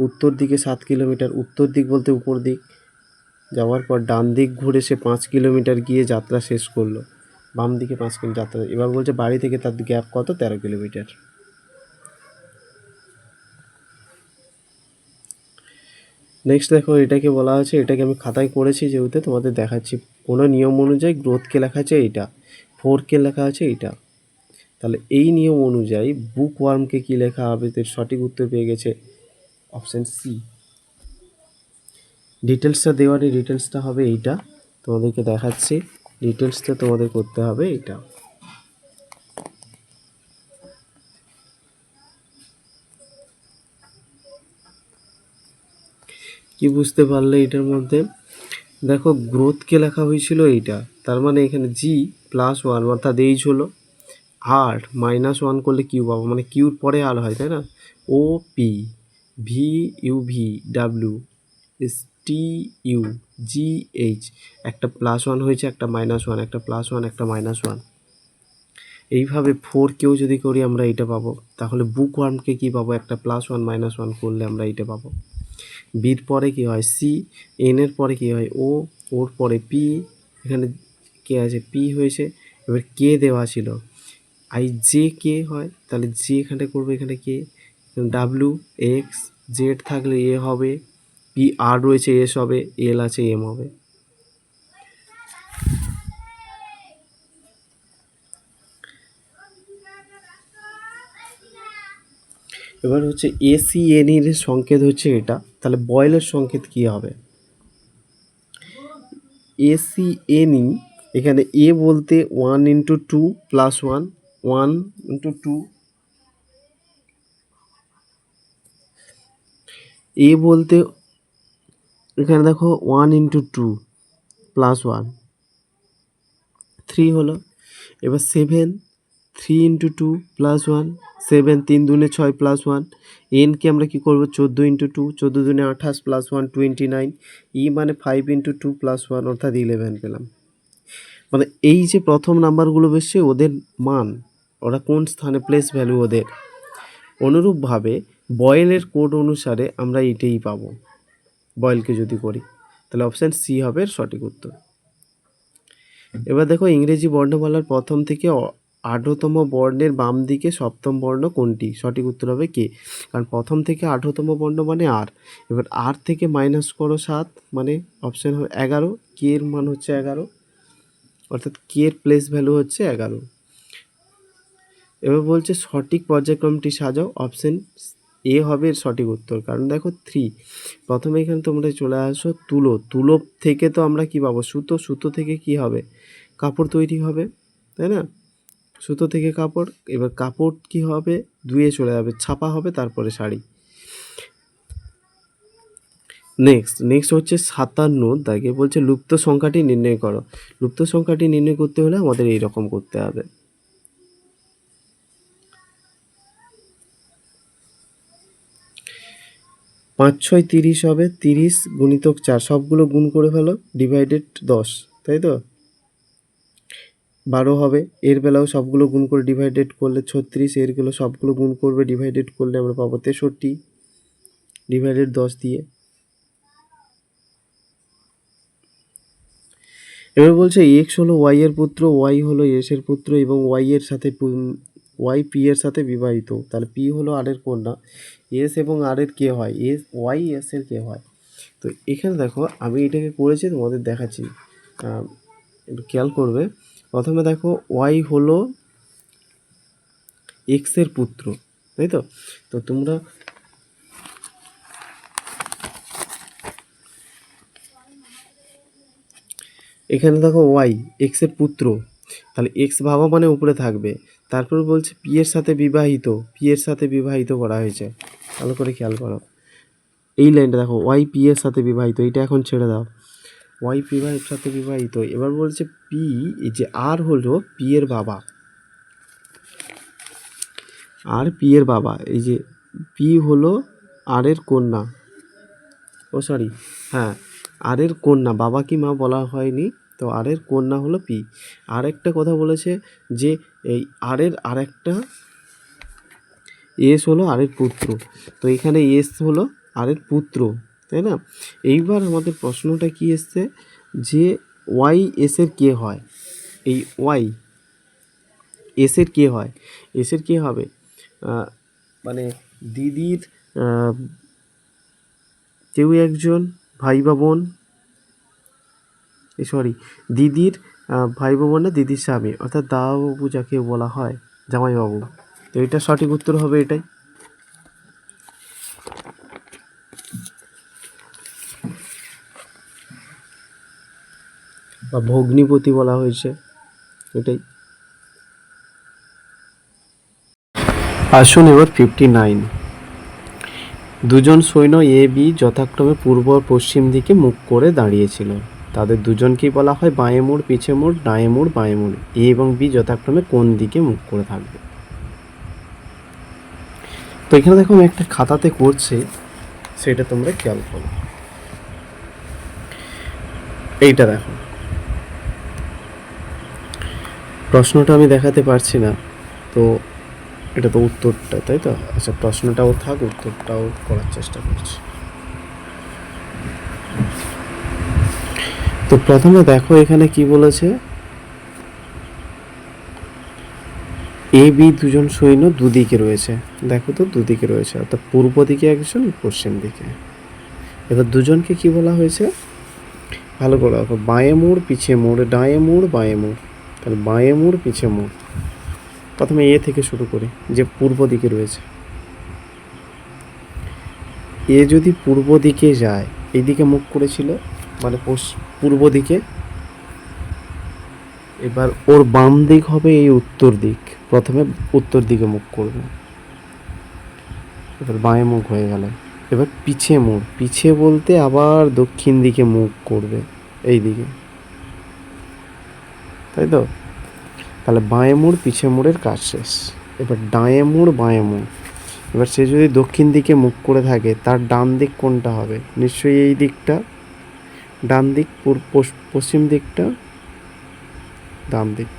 [SPEAKER 1] উত্তর দিকে 7 কিলোমিটার, উত্তর দিক বলতে উপর দিক যাওয়ার পর ডান দিক ঘুরে সে 5 কিলোমিটার গিয়ে যাত্রা শেষ করলো। বাম দিকে 5 কিলোমিটার যাত্রা। এবার বলছে বাড়ি থেকে তার গ্যাপ কত? 13 কিলোমিটার। নেক্সট দেখো, এটাকে বলা আছে, এটাকে আমি খাতায় করেছি যেহেতু তোমাদের দেখাচ্ছি। কোনো নিয়ম অনুযায়ী গ্রোথকে লেখা আছে এইটা, 4কে লেখা আছে এইটা। তাহলে এই নিয়ম অনুযায়ী বুক ওয়ার্মকে কী লেখা হবে? এর সঠিক উত্তর পেয়ে গেছে অপশান সি। ডিটেলসটা দেওয়া নেই, ডিটেলসটা হবে এইটা, তোমাদেরকে দেখাচ্ছি। ডিটেলসটা তোমাদের করতে হবে এইটা। কি বুঝতে পারলে এটার মধ্যে? দেখো গ্রোথকে লেখা হয়েছিল এইটা, তার মানে এখানে জি প্লাস ওয়ান অর্থাৎ এইচ হলো, আর মাইনাস ওয়ান করলে কিউ পাবো, মানে কিউর পরে আর হয়, তাই না? O P, V U V, W S T U, G H, একটা প্লাস ওয়ান হয়েছে, একটা মাইনাস ওয়ান, একটা প্লাস ওয়ান, একটা মাইনাস ওয়ান। এইভাবে 4কেও যদি করি আমরা এইটা পাবো। তাহলে বুক ওয়ার্মকে কী পাবো? একটা প্লাস ওয়ান মাইনাস ওয়ান করলে আমরা এইটা পাবো। বির পরে কী হয়? সি, এনের পরে কী হয়? ও, ওর পরে পি, এখানে কে আছে? পি হয়েছে। এবার কে দেওয়া ছিল, আই জে কে হয়, তাহলে জে এখানে করবো, এখানে কে, ডাব্লিউ এক্স, জেড থাকলে এ হবে, পি আর রয়েছে এস হবে, এল আছে এম হবে। এবার হচ্ছে এসিএনই এর সংকেত হচ্ছে এটা, তাহলে বয়েলের সংকেত কী হবে? এসিএনই, এখানে এ বলতে 1 ইন্টু 2 প্লাস 1, 1 ইন্টু 2, এ বলতে এখানে দেখো 1 ইন্টু 2 প্লাস 1, 3 হলো। এবার 7, 3 ইন্টু 2 প্লাস 1, 7, 3 দুনে 6 প্লাস 1। এনকে আমরা কী করবো? 14 ইন্টু 2, 14 দুনে 28 প্লাস 1, 29। ই মানে 5 ইন্টু 2 প্লাস 1 অর্থাৎ 11 পেলাম। মানে এই যে প্রথম নাম্বারগুলো বেশি ওদের মান, ওরা কোন স্থানে, প্লেস ভ্যালু ওদের। অনুরূপভাবে বয়েলের কোড অনুসারে আমরা এটাই পাবো, বয়েলকে যদি করি, তাহলে অপশান সি হবে এর সঠিক উত্তর। এবার দেখো, ইংরেজি বর্ণমালার প্রথম থেকে 18তম বর্ণের বাম দিকে সপ্তম বর্ণ কোনটি? সঠিক উত্তর হবে কে, কারণ প্রথম থেকে 18তম বর্ণ মানে আর। এবার আর থেকে মাইনাস করো 7, মানে অপশান হবে 11, কে এর মান হচ্ছে 11, অর্থাৎ কে এর প্লেস ভ্যালু হচ্ছে 11। এবার বলছে সঠিক পর্যায়ক্রমটি সাজাও, অপশান এ হবে এর সঠিক উত্তর। কারণ দেখো 3, প্রথমে এখানে তোমরা চলে আসো তুলো, তুলো থেকে তো আমরা কি পাবো? সুতো, সুতো থেকে কি হবে? কাপড় তৈরি হবে, তাই না? সুতো থেকে কাপড়। এবার কাপড় কি হবে? ধুয়ে চলে যাবে, ছাপা হবে, তারপরে শাড়ি। নেক্সট হচ্ছে 57 দাগে বলছে লুপ্ত সংখ্যাটি নির্ণয় করো। লুপ্ত সংখ্যাটি নির্ণয় করতে হলে আমাদের এইরকম করতে হবে। 5 × 6 = 30 হবে, 30 × 4 সবগুলো গুণ করে ফেলো, ডিভাইডেড 10, তাই তো? 12 হবে, এর বেলাও সবগুলো গুণ করে ডিভাইডেড করলে 36, এরগুলো সবগুলো গুণ করবে, ডিভাইডেড করলে আমরা পাবো 63, ডিভাইডেড 10 দিয়ে। এবার বলছে এক্স হলো ওয়াই এর পুত্র, ওয়াই হলো এস এর পুত্র এবং ওয়াই পি এর সাথে বিবাহিত। তাহলে পি হলো আর এর কন্যা, এস এবং আর এর কে হয়? ওয়াই এস এর কে হয়? তো এখানে দেখো আমি এটাকে করেছি, তোমাদের দেখাচ্ছি, একটু খেয়াল করবে। প্রথমে দেখো ওয়াই হলো এক্স এর পুত্র, তাই তো? তো তোমরা এখানে দেখো ওয়াই এক্স এর পুত্র, তাহলে এক্স ভাবা মানে উপরে থাকবে। তারপর বলছে পি এর সাথে বিবাহিত, পি এর সাথে বিবাহিত করা হয়েছে, ভালো করে খেয়াল করো এই লাইনটা দেখো, ওয়াই পি এর সাথে বিবাহিত, এইটা এখন ছেড়ে দাও, ওয়াই পি এর সাথে বিবাহিত। এবার বলছে পি, এই যে আর হলো পি এর বাবা, আর পি এর বাবা, এই যে পি হলো আর এর কন্যা, ও সরি হ্যাঁ আর এর কন্যা, বাবা কি মা বলা হয়নি, তো আর এর কন্যা হলো পি। আরেকটা কথা বলেছে যে এই আর এর আরেকটা এস হলো আর এর পুত্র, তো এখানে এস হলো আর এর পুত্র, তাই না? এইবার আমাদের প্রশ্নটা কি এসছে যে ওয়াই এস এর কে হয়? এই ওয়াই এস এর কে হয়? এস এর কে হবে? মানে দিদির কেউ একজন ভাই বা বোন, সরি দিদির ভাই বা বোন না, দিদির স্বামী, অর্থাৎ দাদাবাবু যাকে বলা হয়, জামাইবাবু। তো এটা সঠিক উত্তর হবে এটাই। বা ভগ্নিপতি বলা হয়েছে, এটাই। আসুন এবার 59। দুজন সৈন্য এ বি যথাক্রমে পূর্ব ও পশ্চিম দিকে মুখ করে দাঁড়িয়েছিল। তাদের দুজনকেই বলা হয় বাঁয়ে মোড়, পিছে মোড়, ডাঁয়ে মোড়, বাঁয়ে মোড়। এ এবং বি যথাক্রমে কোন দিকে মুখ করে থাকবে? তো এখানে দেখো আমি একটা খাতাতে করছি, সেটা তোমরা খেয়াল করো। এইটা দেখো, প্রশ্নটা আমি দেখাতে পারছি না, তো এটা তো উত্তরটা, তাই তো? আচ্ছা প্রশ্নটাও থাক, উত্তরটাও করার চেষ্টা করছি। তো প্রথমে দেখো এখানে কি বলেছে, এ বি দুজন সৈন্য দুদিকে রয়েছে, দেখো তো দুদিকে রয়েছে, অর্থাৎ পূর্ব দিকে একজন, পশ্চিম দিকে। এবার দুজনকে কি বলা হয়েছে ভালো করে দেখো, বাঁয়ে মোড়, পিছে মোড়, ডাঁয়ে মোড়, বাঁয়ে মোড়। তাহলে বাঁয়ে মোড়, পিছে মোড়, প্রথমে এ থেকে শুরু করি, যে পূর্ব দিকে রয়েছে। এ যদি পূর্ব দিকে যায়, এইদিকে মুখ করেছিল, মানে পূর্ব দিকে, এবার ওর বাম দিক হবে এই উত্তর দিক, প্রথমে উত্তর দিকে মুখ করবে, এবার বাঁয়ে মুখ হয়ে গেল। এবার পিছে মোড়, পিছে বলতে আবার দক্ষিণ দিকে মুখ করবে, এই দিকে, তাই তো? তাহলে বাঁয়ে মোড়, পিছে মোড়ের কাজ শেষ। এবার ডাঁয়ে মোড়, বাঁয়ে মোড়। এবার সে যদি দক্ষিণ দিকে মুখ করে থাকে, তার ডান দিক কোনটা হবে? নিশ্চয়ই এই দিকটা, ডান দিক। পশ্চিম দিকটা ডান দিক।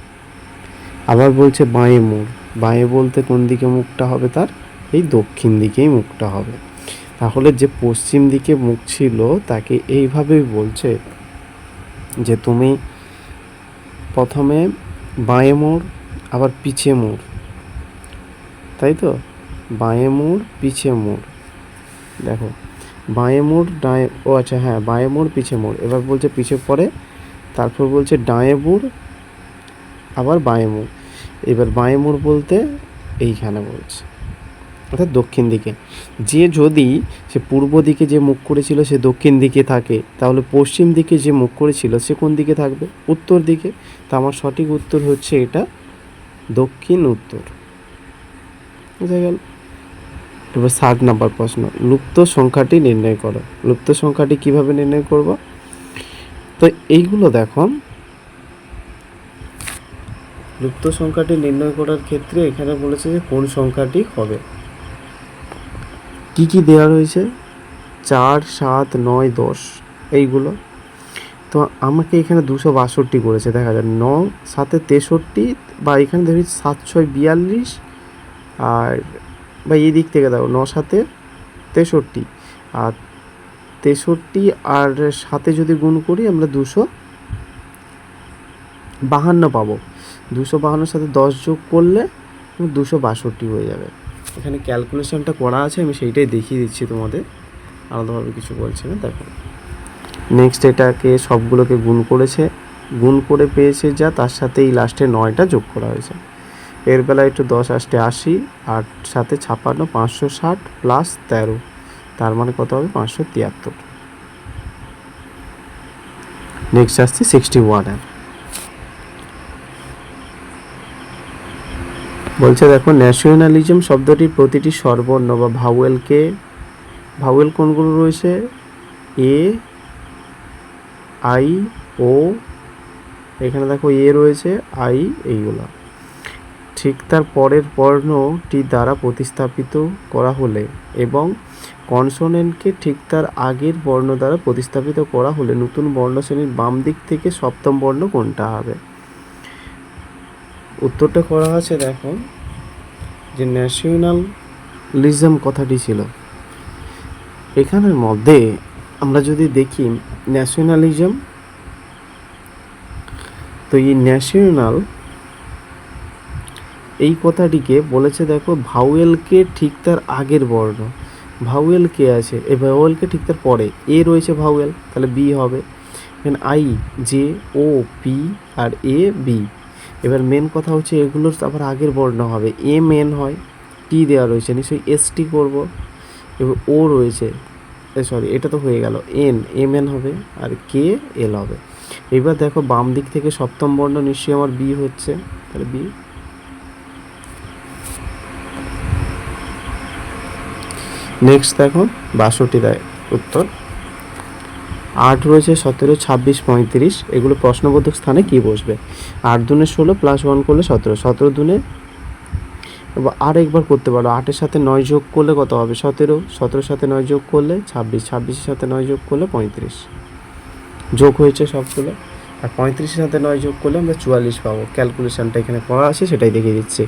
[SPEAKER 1] আবার বলছে বাঁয়ে মোড়, বাঁয়ে বলতে কোন দিকে মুখটা হবে তার? এই দক্ষিণ দিকেই মুখটা হবে। তাহলে যে পশ্চিম দিকে মুখ ছিল তাকে এইভাবেই বলছে যে তুমি প্রথমে বাঁয়ে মোড়, আবার পিছে মোড়, তাই তো? বাঁয়ে মোড়, পিছে মোড়, দেখো বাঁয়ে মোড়, ডাঁয়ে, ও আচ্ছা হ্যাঁ, বাঁয়ে মোড়, পিছে মোড়। এবার বলছে পিছে পড়ে, তারপর বলছে ডাঁয়ে মোড়, আবার বাঁয়ে মোড়। এবার বাঁয়ে মোড় বলতে এইখানে বলছে, অর্থাৎ দক্ষিণ দিকে। যে যদি সে পূর্ব দিকে যে মুখ করেছিল সে দক্ষিণ দিকে থাকে, তাহলে পশ্চিম দিকে যে মুখ করেছিল সে কোন দিকে থাকবে? উত্তর দিকে। তা আমার সঠিক উত্তর হচ্ছে এটা, দক্ষিণ উত্তর। বুঝা গেল? এবার 60 নম্বর প্রশ্ন, লুপ্ত সংখ্যাটি নির্ণয় করো। লুপ্ত সংখ্যাটি কিভাবে নির্ণয় করব? তো এইগুলো দেখো, লুপ্ত সংখ্যাটি নির্ণয় করার ক্ষেত্রে এখানে বলেছে যে কোন সংখ্যাটি হবে, কি কি দেওয়া রয়েছে। 4, 7, 9, 10 এইগুলো। তো আমাকে এখানে 262 করেছে, দেখা যায় 9, 7, 63, বা এখানে ধরি 7, 6, 42, আর বা এই দিক থেকে দাও 9, 7, 63, আর 63 আর 7 যদি গুণ করি আমরা 252 পাবো। 252 সাথে 10 যোগ করলে 262 হয়ে যাবে। এখানে ক্যালকুলেশনটা করা আছে, আমি সেইটাই দেখিয়ে দিচ্ছি তোমাদের, আলাদাভাবে কিছু বলছি না। দেখো নেক্সট এটাকে সবগুলোকে গুণ করেছে, গুণ করে পেয়েছে যা, তার সাথে এই লাস্টে 9টা যোগ করা হয়েছে। এর বেলায় একটু 10 আসতে 80, 8 সাথে 56, 560 প্লাস 13, তার মানে কত হবে 573। নেক্সট আসছে 61। বলছে দেখো ন্যাশনালিজম শব্দটির প্রতিটি স্বরবর্ণ বা ভাওয়েল কোনগুলো রয়েছে? এ, আই, ও, এখানে দেখো এ রয়েছে, আই, এইগুলো ঠিক তার পরের বর্ণটি দ্বারা প্রতিস্থাপিত করা হলে এবং কনসোনেন্টকে ঠিক তার আগের বর্ণ দ্বারা প্রতিস্থাপিত করা হলে নতুন বর্ণশ্রেণীর বাম দিক থেকে সপ্তম বর্ণ কোনটা হবে? উত্তরটা করা আছে দেখো, যে ন্যাশনালিজম কথাটি ছিল। এখানের মধ্যে আমরা যদি দেখি ন্যাশনালিজম, তো এই ন্যাশনাল এই কথাটিকে বলেছে দেখো ভাওয়েলকে ঠিক তার আগের বর্ণ, ভাওয়েল কে আছে, এই ভাওয়েলকে ঠিক তার পরে এ রয়েছে ভাওয়েল, তাহলে বি হবে। এখানে আই, জে, ও, পি, আর এ, বি। এবার মেন কথা হচ্ছে এগুলোর আবার আগের বর্ণ হবে, এ মেন হয়, টি দেওয়া রয়েছে, নিশ্চয়ই এস টি করবো। এবার ও রয়েছে, সরি এটা তো হয়ে গেল, এন, এম এন হবে, আর কে, এল হবে। এবার দেখো বাম দিক থেকে সপ্তম বর্ণ নিশ্চয়ই আমার বি হচ্ছে, তাহলে বি। নেক্সট দেখো 62 দেয় উত্তর। 8 রয়েছে, 17, 26, 35, এগুলো প্রশ্নবোধক স্থানে কি বসবে? 8 দুনে 16 প্লাস 1 করলে 17, 17 দুনে আর একবার করতে পারো, 8-এর সাথে 9 যোগ করলে কত হবে? 17, 17-এর সাথে 9 যোগ করলে 26, 26-এর সাথে 9 যোগ করলে 35, যোগ হয়েছে সবগুলো। আর 35-এর সাথে 9 যোগ করলে আমরা 44 পাবো। ক্যালকুলেশনটা এখানে করা আছে, সেটাই দেখিয়ে দিচ্ছি।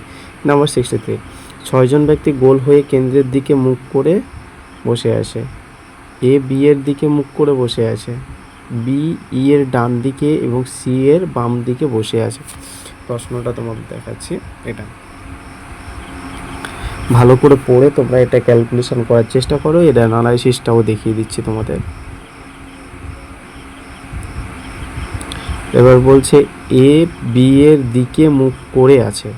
[SPEAKER 1] নাম্বার 63, 6 জন ব্যক্তি গোল হয়ে কেন্দ্রের দিকে মুখ করে বসে আছে। এ বি এর দিকে মুখ করে বসে আছে, বি ই এর ডান দিকে এবং সি এর বাম দিকে বসে আছে। প্রশ্নটা তোমাদের দেখাচ্ছি, এটা ভালো করে পড়ে তোমরা এটা ক্যালকুলেশন করার চেষ্টা করো, এর অ্যানালাইসিসটাও দেখিয়ে দিচ্ছি তোমাদের। এবার বলছে এ বি এর দিকে মুখ করে আছে।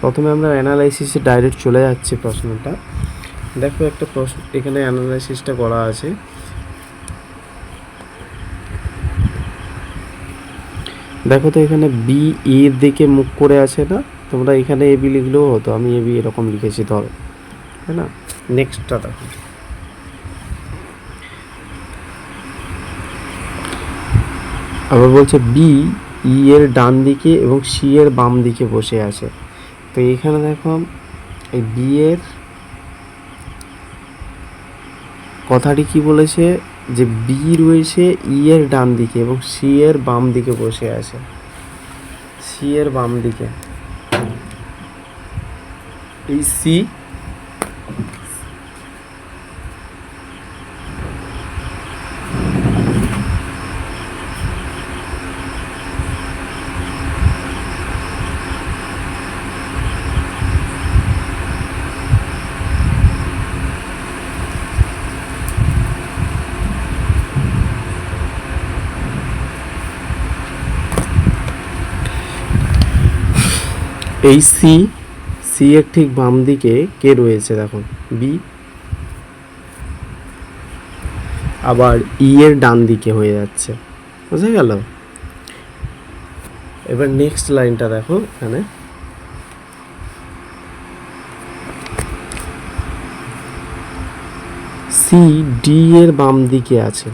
[SPEAKER 1] প্রথমে আমরা অ্যানালাইসিসে ডাইরেক্ট চলে যাচ্ছি প্রশ্নটা। দেখো একটা প্রশ্ন এখানে অ্যানালাইসিসটা করা আছে। দেখো তো এখানে বি এর দিকে মুখ করে আছে না, তোমরা এখানে এ বি লিখলেও হতো, আমি এ বি এরকম লিখেছি ধরো, তাই না? নেক্সটটা দেখো, আবার বলছে বি ই এর ডান দিকে এবং সি এর বাম দিকে বসে আছে। তো এখানে দেখো এই বি এর কথাটি কি বলেছে, যে বি রয়েছে ই এর ডান দিকে এবং সি এর বাম দিকে বসে আছে, সি এর বাম দিকে। এই সি এই সি সি এর ঠিক বাম দিকে কে রয়েছে দেখো, বি, আবার ই এর ডান দিকে হয়ে যাচ্ছে, বুঝা গেল? এবার নেক্সট লাইনটা দেখো, এখানে সি ডি এর বাম দিকে আছে,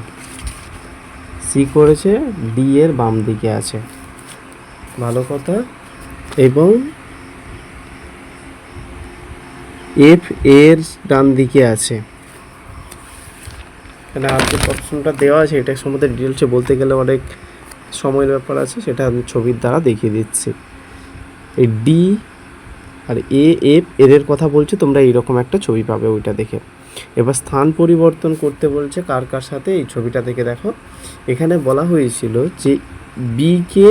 [SPEAKER 1] সি করেছে ডি এর বাম দিকে আছে, ভালো কথা। এবং এফ এর ডান দিকে আছে, এখানে আর যে অপশনটা দেওয়া আছে এটা সম্বন্ধে ডিটেলসে বলতে গেলে অনেক সময়ের ব্যাপার আছে, সেটা আমি ছবির দ্বারা দেখিয়ে দিচ্ছি। এই ডি আর এফ এদের কথা বলছে, তোমরা এইরকম একটা ছবি পাবে ওইটা দেখে। এবার স্থান পরিবর্তন করতে বলছে কার কার সাথে, এই ছবিটা দেখে দেখো। এখানে বলা হয়েছিল যে বিকে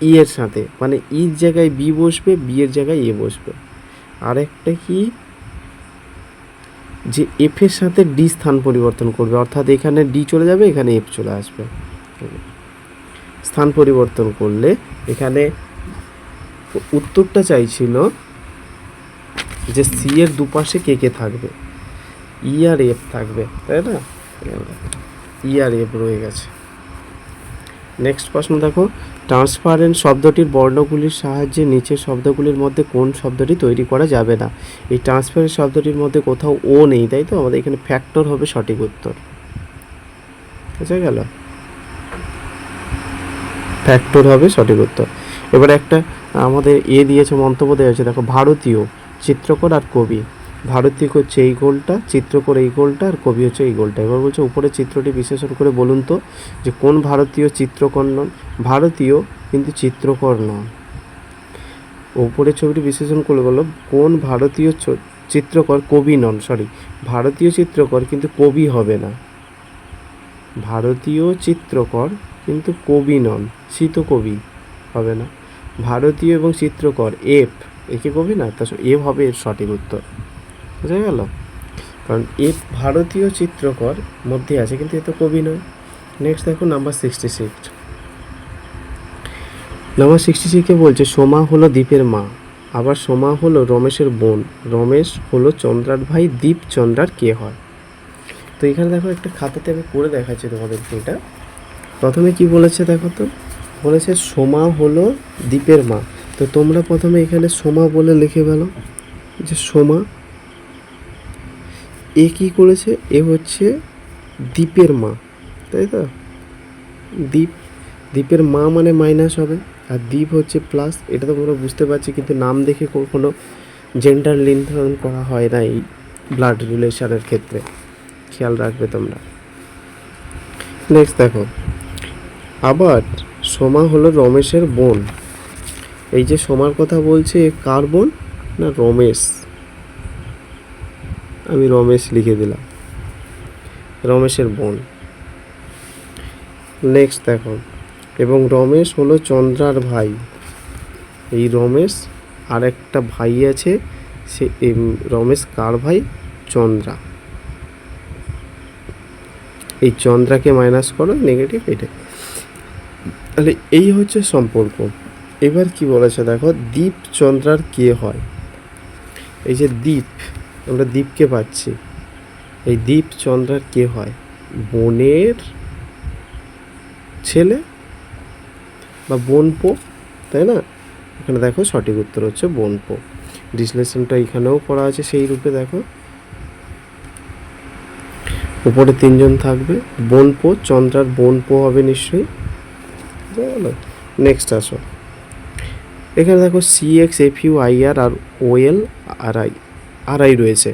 [SPEAKER 1] ই এর সাথে, মানে ইর জায়গায় বি বসবে, বি এর জায়গায় এ বসবে। আর একটা কি, যে এফ এর সাথে ডি স্থান পরিবর্তন করবে, অর্থাৎ এখানে ডি চলে যাবে, এখানে এফ চলে আসবে। স্থান পরিবর্তন করলে এখানে উত্তরটা চাইছিল যে সি এর দুপাশে কে কে থাকবে, ই আর এফ থাকবে, তাই না? ই আর এফ রয়ে গেছে। নেক্সট প্রশ্ন দেখো, ট্রান্সপারেন্ট শব্দটির বর্ণগুলির সাহায্যে নিচের শব্দগুলির মধ্যে কোন শব্দটি তৈরি করা যাবে না? এই ট্রান্সপারেন্ট শব্দটির মধ্যে কোথাও ও নেই, তাই তো? আমাদের এখানে ফ্যাক্টর হবে সঠিক উত্তর। বুঝা গেল? ফ্যাক্টর হবে সঠিক উত্তর। এবার একটা আমাদের দিয়েছে, মন্তব্য দেওয়া হয়েছে, দেখো ভারতীয় চিত্রকর আর কবি। ভারতীয় হচ্ছে এই গোলটা, চিত্রকর এই গোলটা, আর কবি হচ্ছে এই গোলটা। এবার বলছে উপরে চিত্রটি বিশ্লেষণ করে বলুন তো যে কোন ভারতীয় চিত্রকর নন? ভারতীয় কিন্তু চিত্রকর নন। উপরে ছবিটি বিশ্লেষণ করে বলো কোন ভারতীয় চিত্রকর কবি নন, সরি, ভারতীয় চিত্রকর কিন্তু কবি হবে না। ভারতীয় চিত্রকর কিন্তু কবি নন, সে তো কবি হবে না। ভারতীয় এবং চিত্রকর একে কবি না, তা এফ হবে এর সঠিক উত্তর। বুঝা গেল? কারণ এফ ভারতীয় চিত্রকর মধ্যে আছে, কিন্তু এ তো কবি নয়। নেক্সট দেখো নাম্বার 66। নাম্বার 66-এ বলছে সোমা হলো দীপের মা, আবার সোমা হলো রমেশের বোন, রমেশ হলো চন্দ্রার ভাই, দীপ চন্দ্রার কে হয়? তো এখানে দেখো একটা খাতাতে আমি করে দেখাচ্ছি তোমাদেরকে। এটা প্রথমে কি বলেছে দেখো তো, বলেছে সোমা হলো দীপের মা। তো তোমরা প্রথমে এখানে সোমা বলে লিখে ফেলো যে সোমা। এ কি করেছে, এ হচ্ছে দীপের মা, তাই তো? দ্বীপের মা মানে মাইনাস হবে, আর দ্বীপ হচ্ছে প্লাস। এটা তো তোমরা বুঝতে পারছি, কিন্তু নাম দেখে কোনো জেন্ডার নির্ধারণ করা হয় না এই ব্লাড রিলেশনের ক্ষেত্রে, খেয়াল রাখবে তোমরা। নেক্সট দেখো, আবার সোমা হলো রমেশের বোন। এই যে সোমার কথা বলছে, কার বোন? না রমেশ। আমি রমেশ লিখে দিলাম, রমেশের বোন। নেক্সট দেখো, এবং রমেশ হলো চন্দ্রার ভাই। এই রমেশ আর একটা ভাই আছে, সে রমেশ কার ভাই? চন্দ্রা। এই চন্দ্রাকে মাইনাস করো, নেগেটিভ এটা। তাহলে এই হচ্ছে সম্পর্ক। এবার কি বলেছে দেখো, দীপ চন্দ্রার কে হয়? এই যে দ্বীপ, আমরা দ্বীপকে পাচ্ছি, এই দ্বীপ চন্দ্রার কে হয়? বোনের ছেলে বা বোনপো, তাই না? এখানে দেখো সঠিক উত্তর হচ্ছে বোনপো। ডিসলেশনটা এখানেও করা আছে সেই রূপে। দেখো উপরে তিনজন থাকবে, বোনপো, চন্দ্রার বোনপো হবে নিশ্চয়ই। নেক্সট আসো, এখানে দেখো CXFUIR আর OL RI রয়েছে,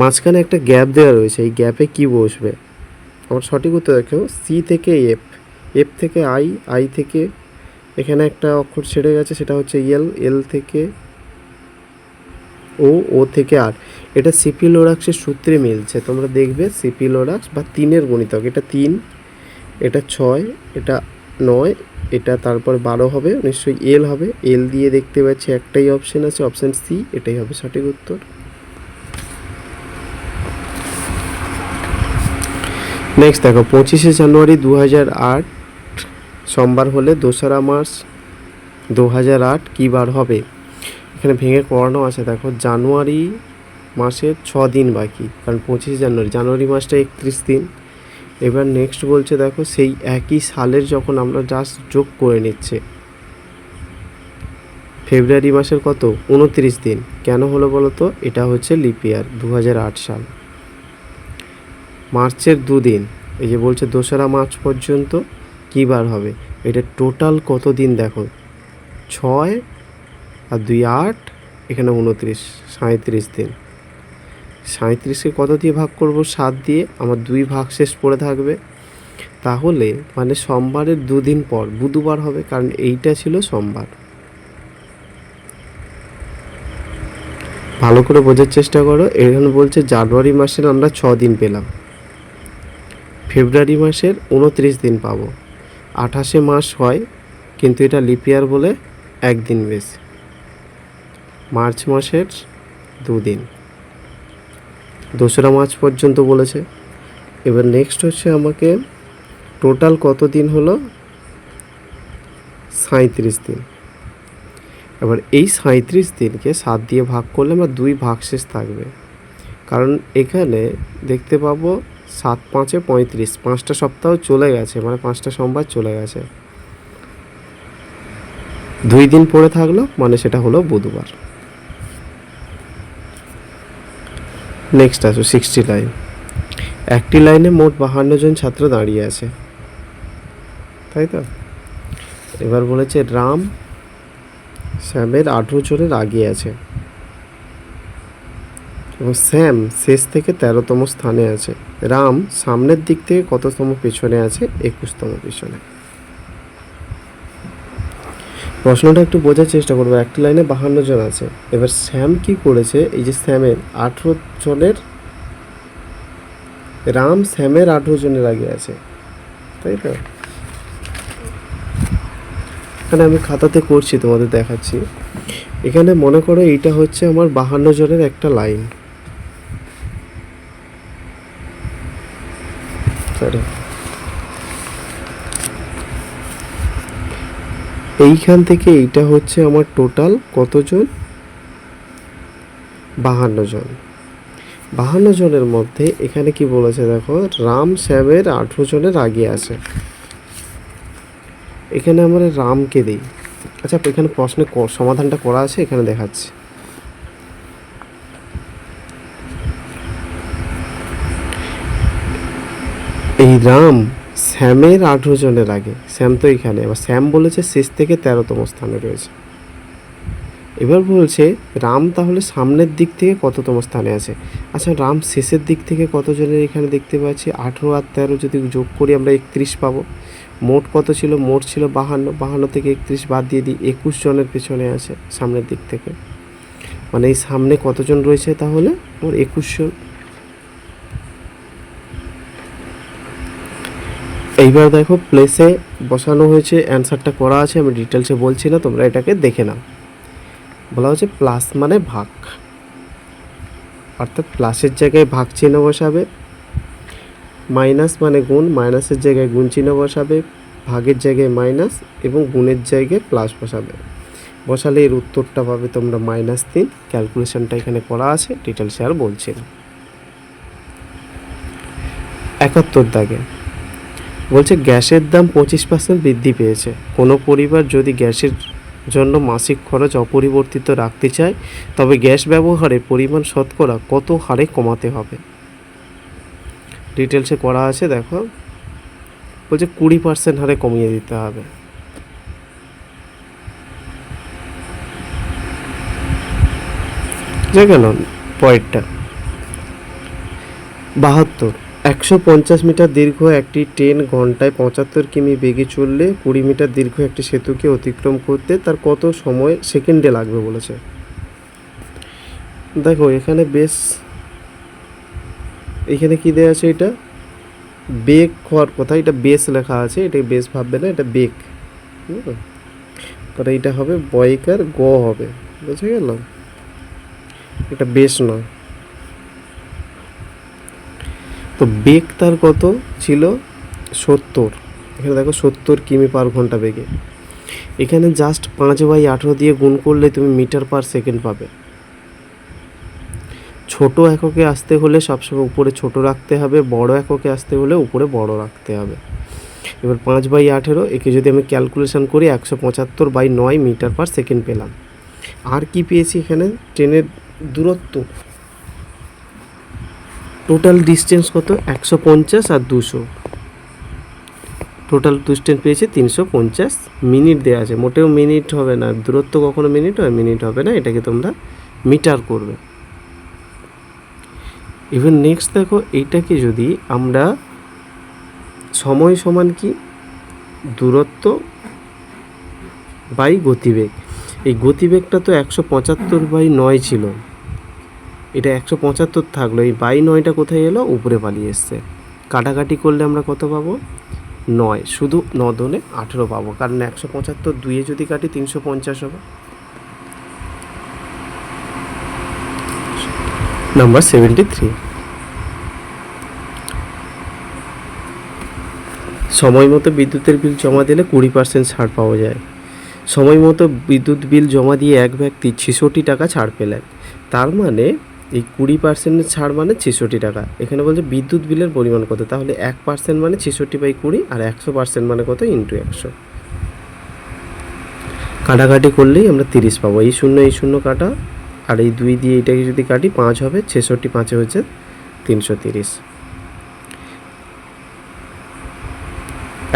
[SPEAKER 1] মাঝখানে একটা গ্যাপ দেওয়া রয়েছে, এই গ্যাপে কি বসবে? আমার সঠিক উত্তর দেখো, সি থেকে এফ থেকে আই থেকে এখানে একটা অক্ষর ছেড়ে গেছে, সেটা হচ্ছে এল থেকে ও থেকে আর। এটা সিপি লোরাক্সের সূত্রে মিলছে, তোমরা দেখবে সিপি লোরাক্স বা 3-এর গণিতক। এটা 3, এটা 6, এটা 9, এটা তারপর 12 হবে, নিশ্চয়ই এল হবে। এল দিয়ে দেখতে পাচ্ছি একটাই অপশন আছে, অপশন সি, এটাই হবে সঠিক উত্তর। নেক্সট দেখো, 25শে জানুয়ারি 2008 সোমবার হলে 2রা মার্চ 2008 কী বার হবে? এখানে ভেঙে করানো আছে, দেখো জানুয়ারি মাসের 6 দিন বাকি, কারণ 25 জানুয়ারি মাসটা 31 দিন। এবার নেক্সট বলছে দেখো, সেই একই সালের যখন আমরা জাস্ট যোগ করে নিচ্ছে, ফেব্রুয়ারি মাসের কত? 29 দিন। কেন হলো বলো তো? এটা হচ্ছে লিপ ইয়ার, 2008 সাল। মার্চের 2 দিন, এই যে বলছে 2রা মার্চ পর্যন্ত কী বার হবে? এটা টোটাল কত দিন দেখো, 6 আর 2 8, এখানে 29, 37 দিন। 37কে কত দিয়ে ভাগ করব? 7 দিয়ে। আমার 2 ভাগশেষ পড়ে থাকবে। তাহলে মানে সোমবারের 2 দিন পর বুধবার হবে, কারণ এইটা ছিল সোমবার। ভালো করে বোঝার চেষ্টা করো। এখানে বলছে জানুয়ারি মাসের আমরা 6 দিন পেলাম, ফেব্রুয়ারি মাসের 29 দিন পাবো, 28 মাস হয়, কিন্তু এটা লিপ ইয়ার বলে 1 দিন বেশি। মার্চ মাসের 2 দিন, 2রা মার্চ পর্যন্ত বলেছে। এবার নেক্সট হচ্ছে আমাকে টোটাল কত দিন হলো? 37 দিন। এবার এই 37 দিনকে 7 দিয়ে ভাগ করলে আমার 2 ভাগশেষ থাকবে, কারণ এখানে দেখতে পাবো 7 5 35, 5টা সপ্তাহ চলে গেছে, মানে 5টা সোমবার চলে গেছে। 2 দিন পড়ে থাকলো, মানে সেটা হলো বুধবার। নেক্সট আসো 60 লাইন। একটি লাইনে মোট 52 জন ছাত্র দাঁড়িয়ে আছে, তাই তো? এবার বলেছে রাম শ্যামের 18 জনের আগে আছে এবং শ্যাম শেষ থেকে 13তম স্থানে আছে। রাম সামনের দিক থেকে কততম পেছনে আছে? 21তম পেছনে। প্রশ্নটা একটু বোঝার চেষ্টা করবো। একটি লাইনে 52 জন আছে, এবার শ্যাম কি করেছে? এই যে শ্যামের 18 জনের, রাম শ্যামের 18 জনের আগে আছে, তাই তো? এখানে আমি খাতাতে করছি, তোমাদের দেখাচ্ছি। এখানে মনে করো এইটা হচ্ছে আমার 52 জনের একটা লাইন, এইখান থেকে এইটা হচ্ছে আমার টোটাল কতজন? 52 জন। 52 জনের মধ্যে এখানে কি বলেছে দেখো, রাম শ্যামের 18 জনের আগে আছে। এখানে আমরা রামকে দিই। আচ্ছা, এখানে প্রশ্নের সমাধানটা করা আছে, এখানে দেখাচ্ছি। এই রাম শ্যামের 18 জনের আগে, শ্যাম তো এখানে, এবার শ্যাম বলেছে শেষ থেকে 13তম স্থানে রয়েছে। এবার বলছে রাম তাহলে সামনের দিক থেকে কততম স্থানে আছে? আচ্ছা, রাম শেষের দিক থেকে কতজনের এখানে দেখতে পাচ্ছি? 18 আর 13 যদি যোগ করি আমরা 31 পাবো। মোট কত ছিল? মোট ছিল 52, 52 থেকে 31 বাদ দিয়ে দিই, 21 জনের পেছনে আছে সামনের দিক থেকে। মানে এই সামনে কতজন রয়েছে তাহলে? ওর 21 জন। এইবার দেখো প্লেসে বসানো হয়েছে, অ্যান্সারটা করা আছে, আমি ডিটেলসে বলছি না, তোমরা এটাকে দেখে নাও। বলা হচ্ছে প্লাস মানে ভাগ, অর্থাৎ প্লাসের জায়গায় ভাগ চিহ্ন বসাবে, মাইনাস মানে গুণ, মাইনাসের জায়গায় গুণ চিহ্ন বসাবে, ভাগের জায়গায় মাইনাস এবং গুণের জায়গায় প্লাস বসাবে। বসালে এর উত্তরটা পাবে তোমরা -3। ক্যালকুলেশনটা এখানে করা আছে, ডিটেলসে আর বলছি না। 71 দাগে বলছে গ্যাসের দাম 25% বৃদ্ধি পেয়েছে। কোনো পরিবার যদি গ্যাসের জন্য মাসিক খরচ অপরিবর্তিত রাখতে চায়, তবে গ্যাস ব্যবহারের পরিমাণ শতকরা কত হারে কমাতে হবে? ডিটেলসে করা আছে, দেখো। বলছে 20% হারে কমিয়ে দিতে হবে। গেল পয়েন্টটা। 72, 150 মিটার দীর্ঘ একটি ট্রেন ঘন্টায় 75 কিমি বেগে চললে 20 মিটার দীর্ঘ একটি সেতুকে অতিক্রম করতে তার কত সময় সেকেন্ডে লাগবে বলেছে। দেখো এখানে বেশ, এখানে কি দেওয়া আছে? এটা বেগ হওয়ার কথা, এটা বেস লেখা আছে, এটা বেস ভাববে না, এটা বেগ। তাহলে এটা হবে বয়কার গ হবে, বুঝে গেল? এটা বেস নয়। তো বেগ তার কত ছিল? 70। এখানে দেখো 70 কিমি পার ঘন্টা বেগে। এখানে জাস্ট 5/18 দিয়ে গুণ করলে তুমি মিটার পার সেকেন্ড পাবে। ছোট এককে আসতে হলে সবসময় উপরে ছোট রাখতে হবে, বড় এককে আসতে হলে উপরে বড় রাখতে হবে। এবার 5/18, একে যদি আমি ক্যালকুলেশন করি 175/9 মিটার পার সেকেন্ড পেলাম। আর কি পেয়েছি এখানে? ট্রেনের দূরত্ব, টোটাল ডিস্টেন্স কত? 150 আর 200, টোটাল ডিস্টেন্স পেয়েছি 350 মিনিট দেওয়া আছে। মোটেও মিনিট হবে না, দূরত্ব কখনো মিনিট হয়? মিনিট হবে না, এটাকে তোমরা মিটার করবে। এবার নেক্সট দেখো, এইটাকে যদি আমরা সময় সমান কি দূরত্ব বাই গতিবেগ, এই গতিবেগটা তো 175/9 ছিল, এটা 175 থাকলো, এই বাই 9টা কোথায় এলো, উপরে পালিয়ে এসছে। কাটাকাটি করলে আমরা কত পাবো, 9, শুধু 9 দুনে 18 পাবো, কারণ 175 2-এ যদি কাটি 350 হবে। নাম্বার 73, সময় মতো বিদ্যুতের বিল জমা দিলে 20% ছাড় পাওয়া যায়। সময় মতো বিদ্যুৎ বিল জমা দিয়ে এক ব্যক্তি 66 টাকা ছাড় পেলেন, তার মানে এই 20% ছাড় মানে 66 টাকা। এখানে বলছে বিদ্যুৎ বিলের পরিমাণ কত, তাহলে 1% মানে 66/20, আর 100% মানে কত, ইন্টু 100। কাটাকাটি করলেই আমরা 30 পাবো, এই শূন্য কাটা, আর এই 2 দিয়ে এটাকে যদি কাটি 5 হবে, 66 5-এ হচ্ছে 330।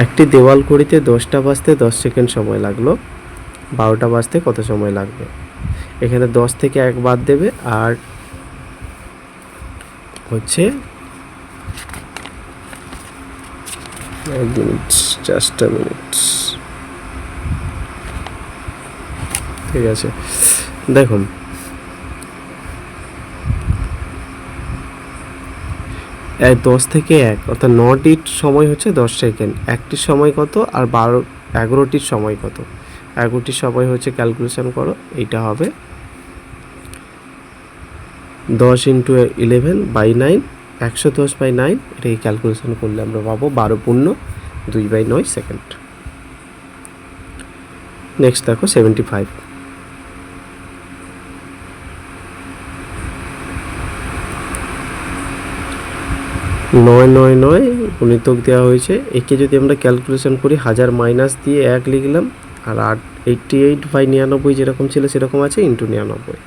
[SPEAKER 1] একটি দেওয়াল ঘড়িতে 10টা বাজতে 10 সেকেন্ড সময় লাগলো, 12টা বাজতে কত সময় লাগবে। এখানে 10 থেকে 1 বাদ দেবে, আর হচ্ছে 1 মিনিট, জাস্ট আ মিনিট, ঠিক আছে। দেখুন, এক 10 থেকে 1 অর্থাৎ 9টির সময় হচ্ছে 10 সেকেন্ড, একটির সময় কত, আর 11টির সময় কত। 11টির সময় হচ্ছে, ক্যালকুলেশন করো, এইটা হবে 10 × 11/9, 110/9, এটাকে ক্যালকুলেশন করলে আমরা পাবো 12.2/9 সেকেন্ড। নেক্সট দেখো 75, 999 গুণিতক দেওয়া হয়েছে, একে যদি আমরা ক্যালকুলেশন করি 1000 মাইনাস দিয়ে 1 লিখলাম, আর 88/99 যেরকম ছিল সেরকম আছে, ইন্টু 99।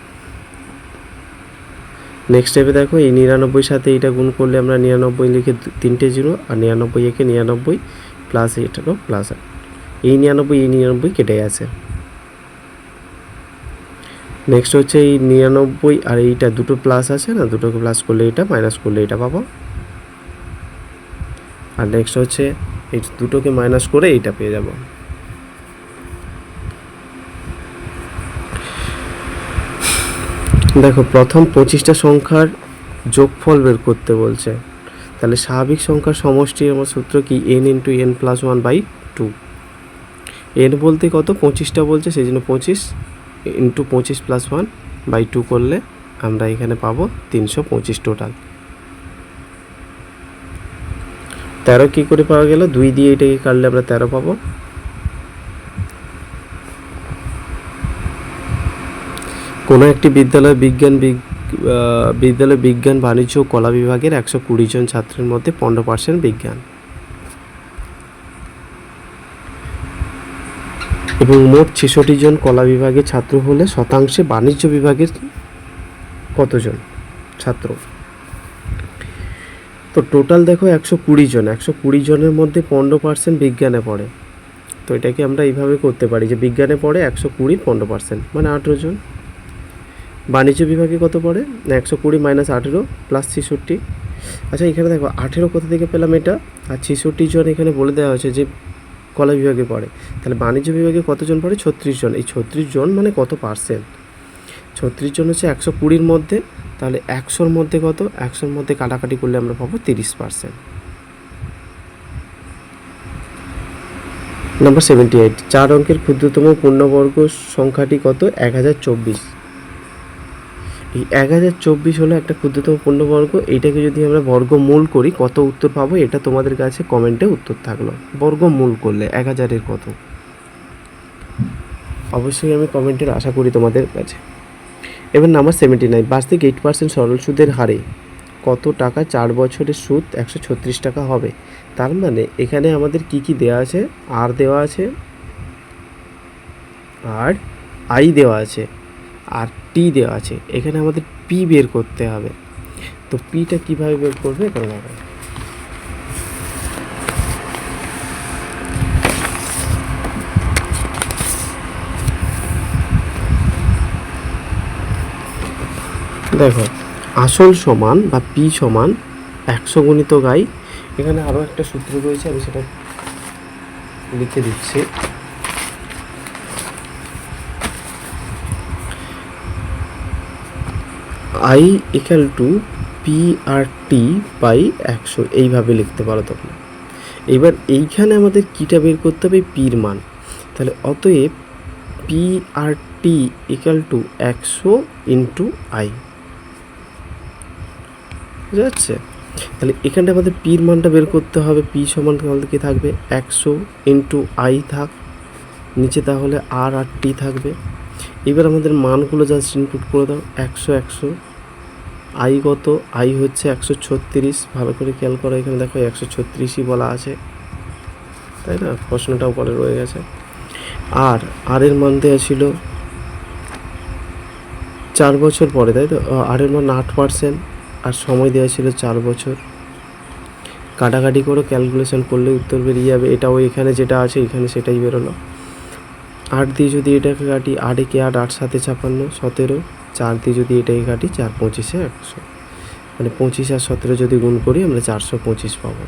[SPEAKER 1] নেক্সট স্টেপে দেখো, এই 99 সাথে এইটা গুণ করলে আমরা 99 লিখে 3টে 0, আর 99 একে 99 প্লাস এটারও প্লাস, এই 99 কেটে গেছে। নেক্সট হচ্ছে এই 99 আর এইটা দুটো প্লাস আছে না, দুটোকে প্লাস করলে এটা, মাইনাস করলে এটা পাবো। আর নেক্সট হচ্ছে এই দুটোকে মাইনাস করে এইটা পেয়ে যাব। দেখো, প্রথম 25টা সংখ্যার যোগফল বের করতে বলছে, তাহলে স্বাভাবিক সংখ্যার সমষ্টি আমার সূত্র কি, n × n+1/2। n বলতে কত, 25টা বলছে, সেই জন্য 25 × 25 + 1/2 করলে আমরা এখানে পাবো 325 টোটাল। 13 কী করে পাওয়া গেল, 2 দিয়ে এটাকে কাটলে আমরা 13 পাবো। কোনো একটি বিদ্যালয় বিজ্ঞান বাণিজ্য ও কলা বিভাগের 120 জন ছাত্রের মধ্যে 15% বিজ্ঞান এবং মোট 66 জন কলা বিভাগের ছাত্র হলে শতাংশে বাণিজ্য বিভাগের কতজন ছাত্র। তো টোটাল দেখো 120 জন, 120 জনের মধ্যে 15% বিজ্ঞানে পড়ে। তো এটাকে আমরা এইভাবে করতে পারি যে বিজ্ঞানে পড়ে 120 15%, মানে 18 জন। বাণিজ্য বিভাগে কত পড়ে, 120 - 18 + 66। আচ্ছা, এখানে দেখো 18 কোথা থেকে পেলাম এটা, আর 66 জন এখানে বলে দেওয়া হয়েছে যে কলা বিভাগে পড়ে, তাহলে বাণিজ্য বিভাগে কতজন পড়ে, 36 জন। এই 36 জন মানে কত পার্সেন্ট, 36 জন হচ্ছে 120-র মধ্যে, তাহলে 100-র মধ্যে কত, 100-র মধ্যে কাটাকাটি করলে আমরা পাবো 30%। নাম্বার 78, 4 অঙ্কের ক্ষুদ্রতম পূর্ণবর্গ সংখ্যাটি কত, 1024। এই 1024 হলো একটা ক্ষুদ্রতম পূর্ণবর্গ, এইটাকে যদি আমরা বর্গমূল করি কত উত্তর পাবো, এটা তোমাদের কাছে কমেন্টে উত্তর থাকলো। বর্গমূল করলে 1000-এর কত, অবশ্যই আমি কমেন্টের আশা করি তোমাদের কাছে। এবার নাম্বার 79, বার্ষিক 8% সরল সুদের হারে কত টাকা 4 বছরের সুদ 136 টাকা হবে। তার মানে এখানে আমাদের কি কি দেওয়া আছে, আর দেওয়া আছে, আর আই দেওয়া আছে, আর টি দেওয়া আছে। এখানে আমাদের পি বের করতে হবে। তো পিটা কিভাবে বের করবে, এখানে দেখো আসল সমান বা পি সমান 100 গুণিত আই। এখানে আরও একটা সূত্র রয়েছে, আমি সেটা লিখে দিচ্ছি। I equal to P R T by 100, এইভাবে লিখতে পারো তোমরা। এবার এইখানে আমাদের কীটা বের করতে হবে, পির মান। তাহলে অতএব P R T equal to 100 into I, বুঝা যাচ্ছে? তাহলে এখানটা আমাদের পির মানটা বের করতে হবে। পি সমান তাহলে কী থাকবে, 100 ইন্টু আই থাক, নিচে তাহলে আর আর টি থাকবে। এবার আমাদের মানগুলো জাস্ট ইনপুট করে দাও। 100 আই কত, আই হচ্ছে 136। ভালো করে খেয়াল করো, এখানে দেখো 136ই বলা আছে, তাই না? প্রশ্নটাও পরে রয়ে গেছে। আর এর মান দেওয়া ছিল 4 বছর পরে, তাই তো? আর এর মান 8%, আর সময় দেওয়া ছিল 4 বছর। কাটাকাটি করো, ক্যালকুলেশন করলে উত্তর বেরিয়ে যাবে। এটাও এখানে যেটা আছে এখানে সেটাই বেরোলো। 8 দিয়ে যদি এটাকে কাটি, 8 একে 8, 8 7 56, 17। 4 দিয়ে যদি এটাকে কাটি, 4 25 100, মানে 25 আর 17 যদি গুণ করি আমরা 425 পাবো।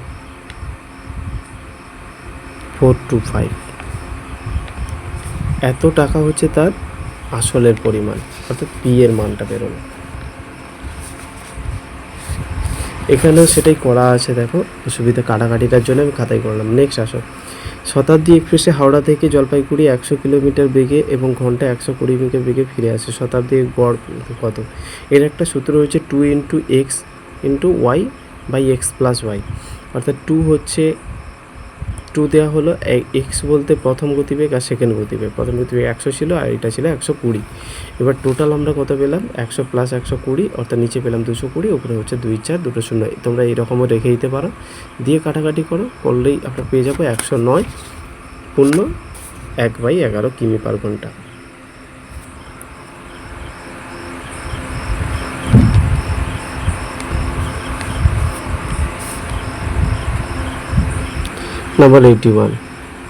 [SPEAKER 1] 425, এত টাকা হচ্ছে তার আসলের পরিমাণ, অর্থাৎ পি এর মানটা বেরোলো। এখানেও সেটাই করা আছে, দেখো সুবিধা কাটাকাটিটার জন্য আমি খাতায় করলাম। নেক্সট আসো, শতাব্দী এক্সপ্রেসে হাওড়া থেকে জলপাইগুড়ি 100 কিলোমিটার বেগে এবং ঘন্টায় 120 মিটার বেগে ফিরে আসে। শতাব্দী গড় কত? এর একটা সূত্র হচ্ছে 2 into X into Y by X plus Y, অর্থাৎ 2 হচ্ছে 2 দেওয়া হলো। এক্স বলতে প্রথম গতিবেগ আর সেকেন্ড গতিবেগ। প্রথম গতিবেগ 100 ছিল আর এটা ছিল 120। এবার টোটাল আমরা কত পেলাম, 100 প্লাস 120, অর্থাৎ নিচে পেলাম 220, উপরে হচ্ছে 2 4 2 0। তোমরা এইরকমও রেখে দিতে পারো, দিয়ে কাটাকাটি করলেই আমরা পেয়ে যাবো 109.1/11 কিমি পার ঘন্টা। নাম্বার 81,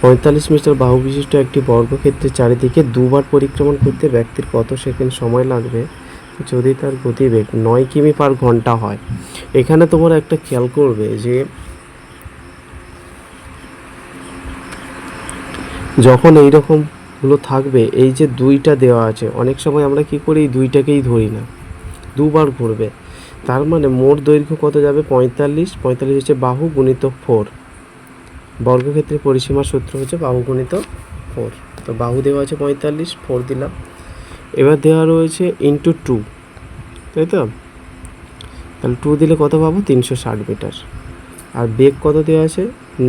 [SPEAKER 1] 45 মিটার বাহু বিশিষ্ট একটি বর্গক্ষেত্রের চারিদিকে দুবার পরিক্রমণ করতে ব্যক্তির কত সেকেন্ড সময় লাগবে যদি তার গতিবেগ 9 কিমি পার ঘন্টা হয়? এখানে তোমরা একটা খেয়াল করবে যে যখন এই রকমগুলো থাকবে, এই যে 2টা দেওয়া আছে, অনেক সময় আমরা কি করি, এই 2টাকেই ধরি না, দুবার ঘুরবে। তার মানে মোট দৈর্ঘ্য কত যাবে, 45। 45 হচ্ছে বাহু গুণিত 4। বর্গক্ষেত্রের পরিসীমার সূত্র হচ্ছে বাহু গুণিত 4। তো বাহু দেওয়া আছে 45, 4 দিলাম। এবার দেওয়া রয়েছে ইন্টু 2, তাই তো? তাহলে 2 দিলে কত পাবো, 360 মিটার। আর বেগ কত দেওয়া আছে,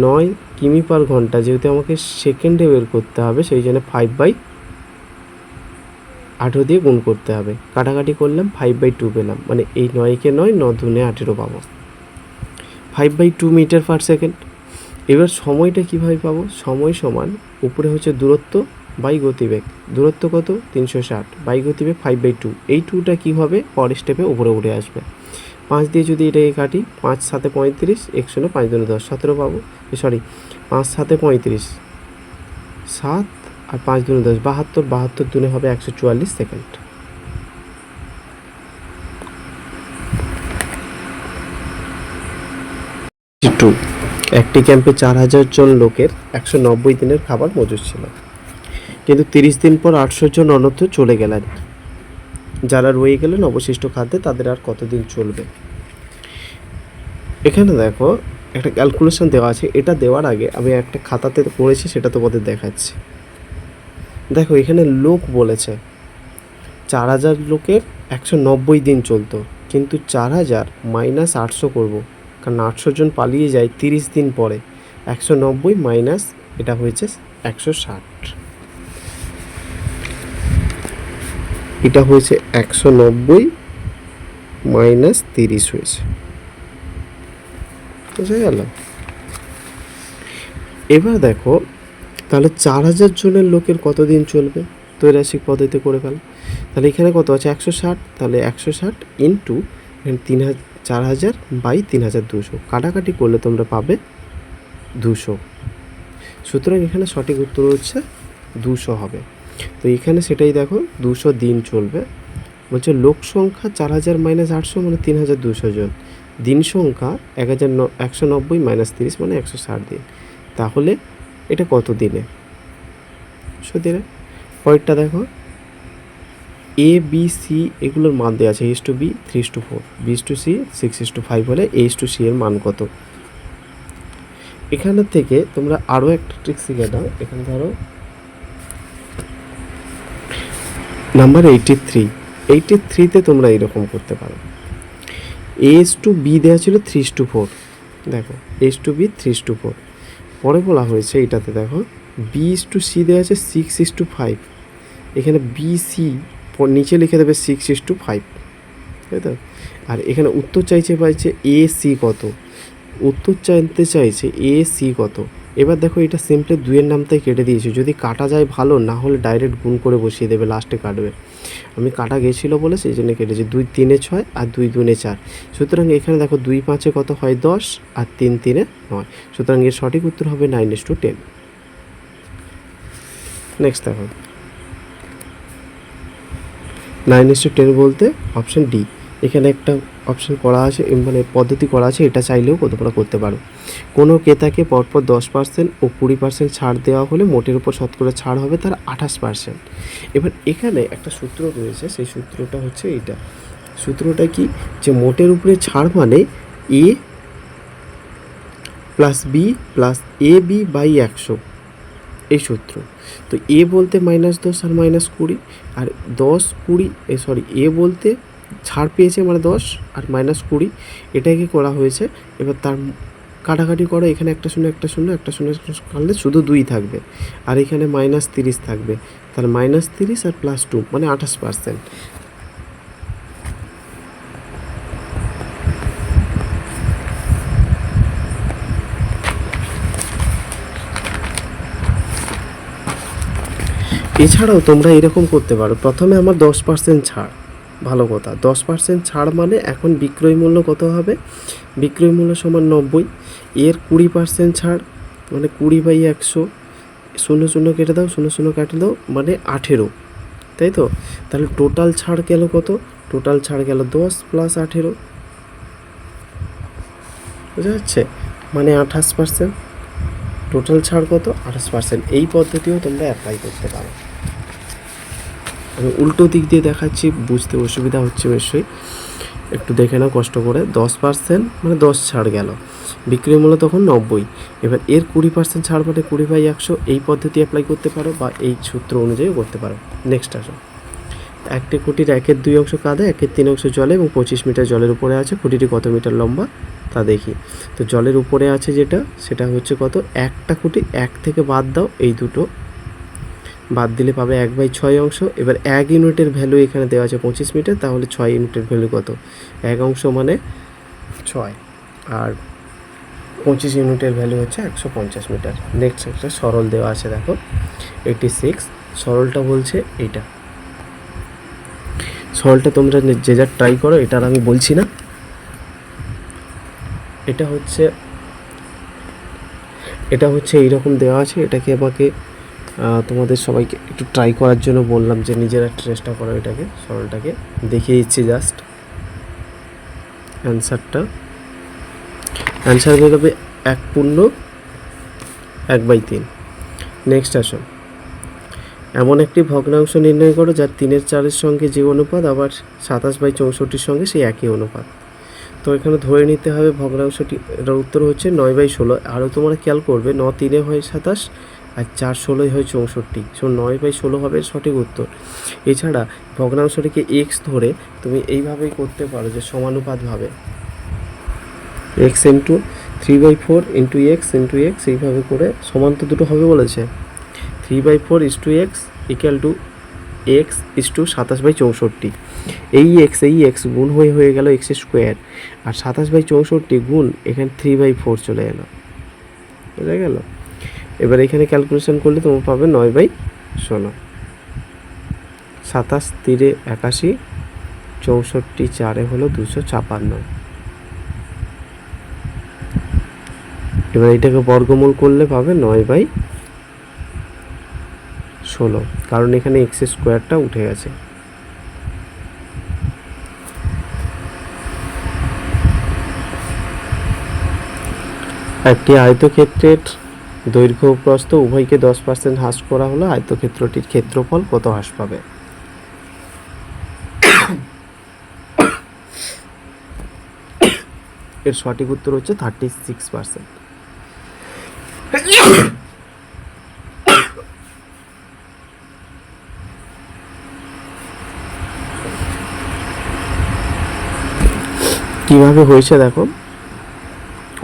[SPEAKER 1] 9 কিমি পার ঘন্টা। যেহেতু আমাকে সেকেন্ডে বের করতে হবে, সেই জন্য 5/18 দিয়ে গুণ করতে হবে। কাটাকাটি করলাম, 5/2 পেলাম, মানে এই 9কে 9, 9 দুনে 18 পাবো। 5/2 মিটার পার সেকেন্ড। এবার সময়টা কীভাবে পাবো, সময় সমান উপরে হচ্ছে দূরত্ব বাই গতিবেগ। দূরত্ব কত, 360, বাই গতিবেগ 5/2। এই 2টা কী হবে, পরের স্টেপে উপরে উঠে আসবে। 5 দিয়ে যদি এটাকে কাটি, 5 7 35, 1 5 2 10, 17 পাবো। 5 7 35, 7 আর 5 2 10, 72। 72 দুনে হবে 144 সেকেন্ড। একটি ক্যাম্পে 4000 জন লোকের 190 দিনের খাবার মজুদ ছিল, কিন্তু 30 দিন পর 800 জন অনর্থ চলে গেলেন। যারা রয়ে গেলেন অবশিষ্ট খাদ্যে, তাদের আর কতদিন চলবে? এখানে দেখো একটা ক্যালকুলেশন দেওয়া আছে। এটা দেওয়ার আগে আমি একটা খাতাতে পড়েছি, সেটা তোমাদের দেখাচ্ছি। দেখো এখানে লোক বলেছে 4000 লোকের 190 দিন চলতো, কিন্তু 4000 মাইনাস 800 করবো, কারণ 800 জন পালিয়ে যায় 30 দিন পরে। 190 মাইনাস এটা হয়েছে 160, এটা হয়েছে 190 মাইনাস 30 হয়েছে, বুঝা গেল? এবার দেখো তাহলে 4000 জনের লোকের কতদিন চলবে, ত্রৈরাশিক পদ্ধতিতে করে ফেল। তাহলে এখানে কত আছে, 160। তাহলে 160 ইন্টু 4000 বাই 3200, কাটাকাটি করলে তোমরা পাবে 200। সুতরাং এখানে সঠিক উত্তর হচ্ছে 200 হবে। তো এখানে সেটাই দেখো, 200 দিন চলবে, বলছে লোক সংখ্যা 4000 - 800 মানে 3200 জন, দিন সংখ্যা 190 - 30 মানে 160 দিন। তাহলে এটা কত দিনে? 100 দিনে। পরেরটা দেখো, এ বি সি এগুলোর মান দেওয়া আছে, A/B 3:4, B/C 6:5 হলে A/C এর মান কত? এখান থেকে তোমরা আরও একটা ট্রিক শিখে নাও। এখানে ধরো নাম্বার 83তে তোমরা এরকম করতে পারো। A/B দেওয়া ছিল 3:4, দেখো A/B 3:4। পরে বলা হয়েছে এটাতে দেখো B/C দেওয়া আছে 6:5, এখানে BC নিচে লিখে দেবে 6:5, তাই তো? আর এখানে উত্তর পাইছে AC কত, উত্তর জানতে চাইছে AC কত। এবার দেখো এটা সিম্পলি 2-এর নামটাই কেটে দিয়েছি, যদি কাটা যায় ভালো, না হলে ডাইরেক্ট গুণ করে বসিয়ে দেবে, লাস্টে কাটবে। আমি কাটা গেছিলো বলে সেই জন্য কেটেছি। 2 3 6 আর 2 2 4। সুতরাং এখানে দেখো 2 5 কত হয় 10 আর 3 3 9। সুতরাং এর সঠিক উত্তর হবে 9:10। নেক্সট দেখো 9:10 বলতে অপশান ডি। এখানে একটা অপশান করা আছে, মানে পদ্ধতি করা আছে, এটা চাইলেও তোমরা করতে পারো। কোনো ক্রেতাকে পরপর 10% ও 20% ছাড় দেওয়া হলে মোটের উপর শতকরা ছাড় হবে তার 28%। এবার এখানে একটা সূত্র রয়েছে, সেই সূত্রটা হচ্ছে এইটা। সূত্রটা কি, যে মোটের উপরে ছাড় মানে A plus B plus AB by 100, এই সূত্র। তো এ বলতে -10 আর -20, আর 10 20 এ বলতে ছাড় পেয়েছে মানে 10 আর -20, এটাকে করা হয়েছে। এবার তার কাটাকাটি করো, এখানে একটা শূন্য কাটলে শুধু 2 থাকবে, আর এখানে -30 থাকবে, তাহলে -30 আর +2 মানে 28%। এছাড়াও তোমরা এরকম করতে পারো, প্রথমে আমার 10% ছাড়, ভালো কথা, 10% ছাড় মানে এখন বিক্রয় মূল্য কত হবে, বিক্রয় মূল্য সমান 90, এর 20% ছাড় মানে 20/100, 0 কেটে দাও, 0 কেটে দাও মানে 18, তাই তো? তাহলে টোটাল ছাড় গেল কত, টোটাল ছাড় গেল 10 + 18, বুঝা যাচ্ছে, মানে 28%। টোটাল ছাড় কত, 28%। এই পদ্ধতিও তোমরা অ্যাপ্লাই করতে পারো। আমি উল্টো দিক দিয়ে দেখাচ্ছি, বুঝতে অসুবিধা হচ্ছে নিশ্চয়ই, একটু দেখে নাও কষ্ট করে। 10% মানে 10 ছাড় গেল, বিক্রয় মূল্য তখন 90, এবার এর 20% ছাড় মানে 20/100। এই পদ্ধতি অ্যাপ্লাই করতে পারো বা এই সূত্র অনুযায়ী করতে পারো। নেক্সট আসো, একটি খুঁটির 1/2 অংশ কাদা, 1/3 অংশ জলে এবং 25 মিটার জলের উপরে আছে, খুঁটিটি কত মিটার লম্বা তা দেখি। তো জলের উপরে আছে যেটা, সেটা হচ্ছে কত, একটা খুঁটি, 1 থেকে বাদ দাও, এই দুটো বাদ দিলে পাবে 1/6 অংশ। এবার 1 ইউনিটের ভ্যালু এখানে দেওয়া আছে 25 মিটার, তাহলে 6 ইউনিটের ভ্যালু কত, 1 অংশ মানে 6, আর 25 ইউনিটের ভ্যালু হচ্ছে 150 মিটার। নেক্সট একটা সরল দেওয়া আছে, দেখো 86, সরলটা বলছে এইটা। সরলটা তোমরা যে যা ট্রাই করো, এটা আর আমি বলছি না। এটা হচ্ছে এইরকম দেওয়া আছে, এটাকে আমাকে তোমাদের সবাইকে একটু ট্রাই করার জন্য বললাম যে নিজেরা চেষ্টা করো, এটাকে সরলটাকে দেখিয়ে দিচ্ছি জাস্ট। অ্যান্সার বেরোবে 1/1/3। নেক্সট আসো, এমন একটি ভগ্নাংশ নির্ণয় করো যার 3/4 সঙ্গে যে অনুপাত, আবার 27/64 সঙ্গে সেই একই অনুপাত। তো এখানে ধরে নিতে হবে ভগ্নাংশটি, এটার উত্তর হচ্ছে 9/16। আরও তোমরা খেয়াল করবে, 9 3 হয় 27 আর 4 16 হয় 64, সো 9/16 হবে সঠিক উত্তর। এছাড়া ভগ্নাংশটিকে এক্স ধরে তুমি এইভাবেই করতে পারো, যে সমানুপাতভাবে x into 3/4 into X into x, এইভাবে করে সমান তো দুটো হবে বলেছে, 3/4 = x ইকুয়াল টু এক্স = 27/64। এই এক্স গুণ হয়ে গেল x², আর 27/64 গুণ এখানে 3/4 চলে এলো, বুঝা গেল? এবার এখানে ক্যালকুলেশন করলে তোমরা পাবে 9/16, 27 3 81, 64 4 হলো 256। এবার এটাকে বর্গমূল করলে পাবে 9/16, কারণ এখানে x² উঠে গেছে। একটি আয়তক্ষেত্রের দৈর্ঘ্য ও প্রস্থ উভয়কে 10% হ্রাস করা হলে আয়তক্ষেত্রটির ক্ষেত্রফল কত হ্রাস পাবে? এর সঠিক উত্তর হচ্ছে 36%। কিভাবে হয়েছে দেখো,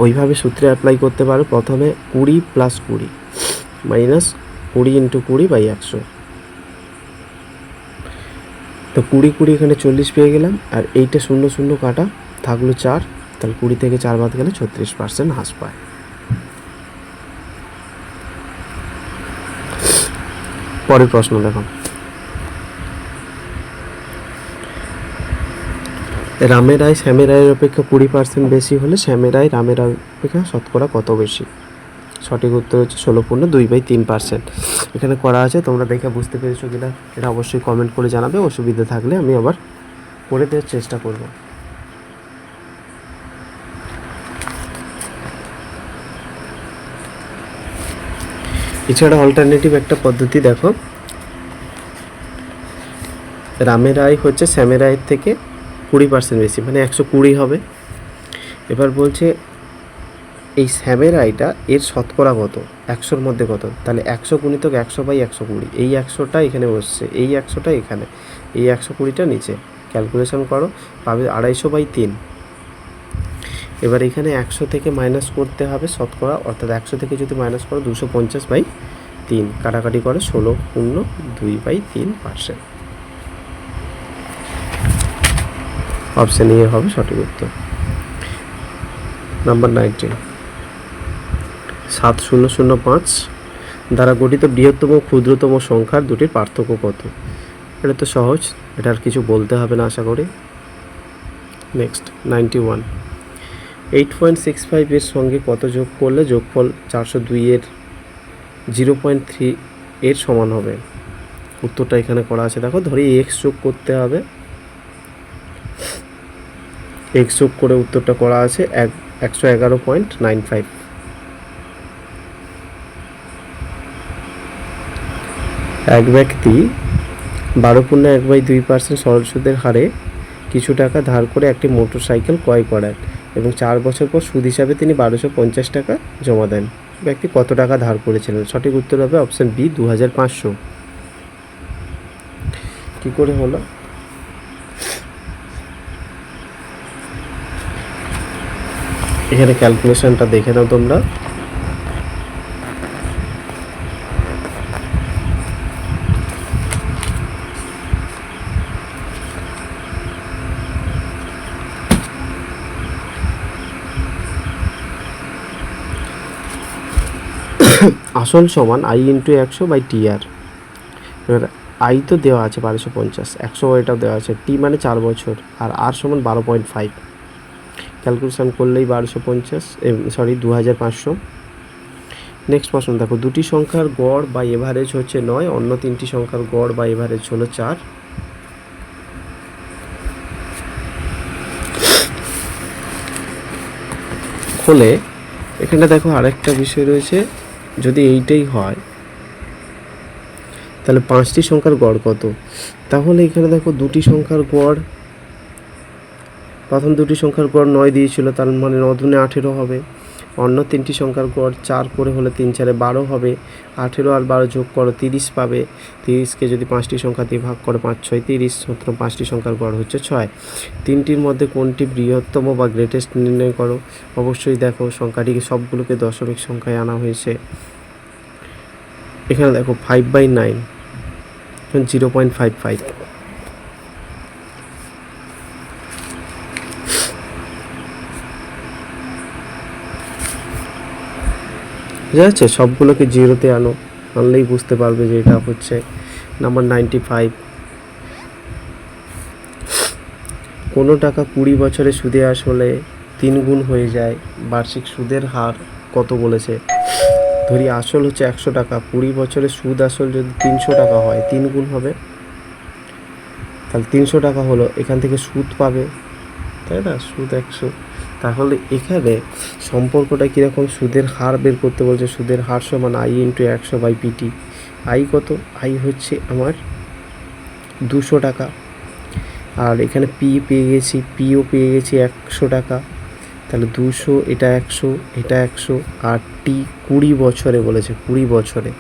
[SPEAKER 1] ওইভাবে সূত্রে অ্যাপ্লাই করতে পারো। প্রথমে 20 + 20 মাইনাস 20 × 20/100। তো 20 20 এখানে 40 পেয়ে গেলাম, আর এইটা 0 0 কাটা থাকলো 4, তাহলে 20 থেকে 4 বাদ গেলে 36% হ্রাস পায়। পরের প্রশ্ন দেখো, রামের আয় শ্যামের আয়ের অপেক্ষা 20% বেশি হলে শ্যামের আয় রামের আয় অপেক্ষা শতকরা কত বেশি? সঠিক উত্তর হচ্ছে 16.2/3%। এখানে করা আছে, তোমরা দেখে বুঝতে পেরেছো কিনা এটা অবশ্যই কমেন্ট করে জানাবে। অসুবিধা থাকলে আমি আবার করে দেওয়ার চেষ্টা করব। এছাড়া অল্টারনেটিভ একটা পদ্ধতি দেখো, রামের আয় হচ্ছে শ্যামের আয়ের থেকে 20% বেশি, মানে 120 হবে। এবার বলছে এই শ্যামের আয়টা এর শতকরা কত, 100-র মধ্যে কত? তাহলে 100 গুণিতক 100/120, এই 100টা এখানে বসছে, এই 100টা এখানে, এই 120টা নিচে। ক্যালকুলেশন করো, পাবে 250/3। এবার এখানে 100 থেকে মাইনাস করতে হবে শতকরা, অর্থাৎ 100 থেকে যদি মাইনাস করো 250/3, কাটাকাটি করে 16.2/3%। অপশন এ হবে সঠিক উত্তর। নাম্বার 19, 7005 দ্বারা গঠিত বৃহত্তম ও ক্ষুদ্রতম সংখ্যার দুটির পার্থক্য কত? এটা তো সহজ, এটা আর কিছু বলতে হবে না আশা করি। নেক্সট 91, 8.65 এর সঙ্গে কত যোগ করলে যোগফল 402 এর 0.3 এর সমান হবে? উত্তরটা এখানে করা আছে দেখো, ধরি এক্স যোগ করতে হবে, এক্স যোগ করে উত্তরটা করা আছে 111.95। এক ব্যক্তি 12.1/2% সরল সুদের হারে কিছু টাকা ধার করে একটি মোটর সাইকেল ক্রয় করেন এবং 4 বছর পর সুদ হিসাবে তিনি 1250 টাকা জমা দেন। ব্যক্তি কত টাকা ধার করেছিলেন? সঠিক উত্তর হবে অপশন বি, 2500। কি করে হলো? এখানে ক্যালকুলেশনটা দেখে নাও তোমরা। আসল সমান i × 100/TR। এবার আই তো দেওয়া আছে 1250, 100 এটাও দেওয়া আছে, টি মানে 4 বছর, আর আর সমান 12.5। ক্যালকুলেশন করলেই 2500। নেক্সট প্রশ্ন দেখো, দুটি সংখ্যার গড় বা এভারেজ হচ্ছে 9, অন্য তিনটি সংখ্যার গড় বা এভারেজ হলো 4। হলে এখানে দেখো আরেকটা বিষয় রয়েছে, যদি এইটাই হয় তাহলে 5টি সংখ্যার গড় কত? তাহলে এখানে দেখো দুটি সংখ্যার গড়, প্রথম দুটি সংখ্যার গড় 9 দিয়েছিল, তার মানে 9 × 18 হবে। অন্য তিনটি সংখ্যার গড় 4 করে হলে 3 × 4 = 12 হবে। 18 আর 12 যোগ করো 30 পাবে। 30কে যদি 5টি সংখ্যা দিয়ে ভাগ করো 5 × 6 = 30, সুতরাং 5টি সংখ্যার গড় হচ্ছে 6। তিনটির মধ্যে কোনটি বৃহত্তম বা গ্রেটেস্ট নির্ণয় করো। অবশ্যই দেখো সংখ্যাটিকে সবগুলোকে দশমিক সংখ্যায় আনা হয়েছে। এখানে দেখো 5/9 0.55। বুঝা যাচ্ছে? সবগুলোকে জিরোতে আনলেই বুঝতে পারবে যে এটা হচ্ছে। নাম্বার 95, কোনো টাকা 20 বছরে সুদে আসলে 3 গুণ হয়ে যায়, বার্ষিক সুদের হার কত বলেছে? ধরি আসল হচ্ছে 100 টাকা, 20 বছরে সুদ আসল যদি 300 টাকা হয়, 3 গুণ হবে, তাহলে 300 টাকা হলো, এখান থেকে সুদ পাবে, তাই না? সুদ 100, তাহলে এখানে সম্পর্কটা কীরকম, সুদের হার বের করতে বলছে, সুদের হার সমান আই ইন্টু 100/পিটি। আই কত, আই হচ্ছে আমার 200 টাকা, আর এখানে পি পেয়ে গেছি, পিও পেয়ে গেছি 100 টাকা। তাহলে 200, এটা 100, এটা 100, আর টি 20 বছরে বলেছে, 20 বছরে,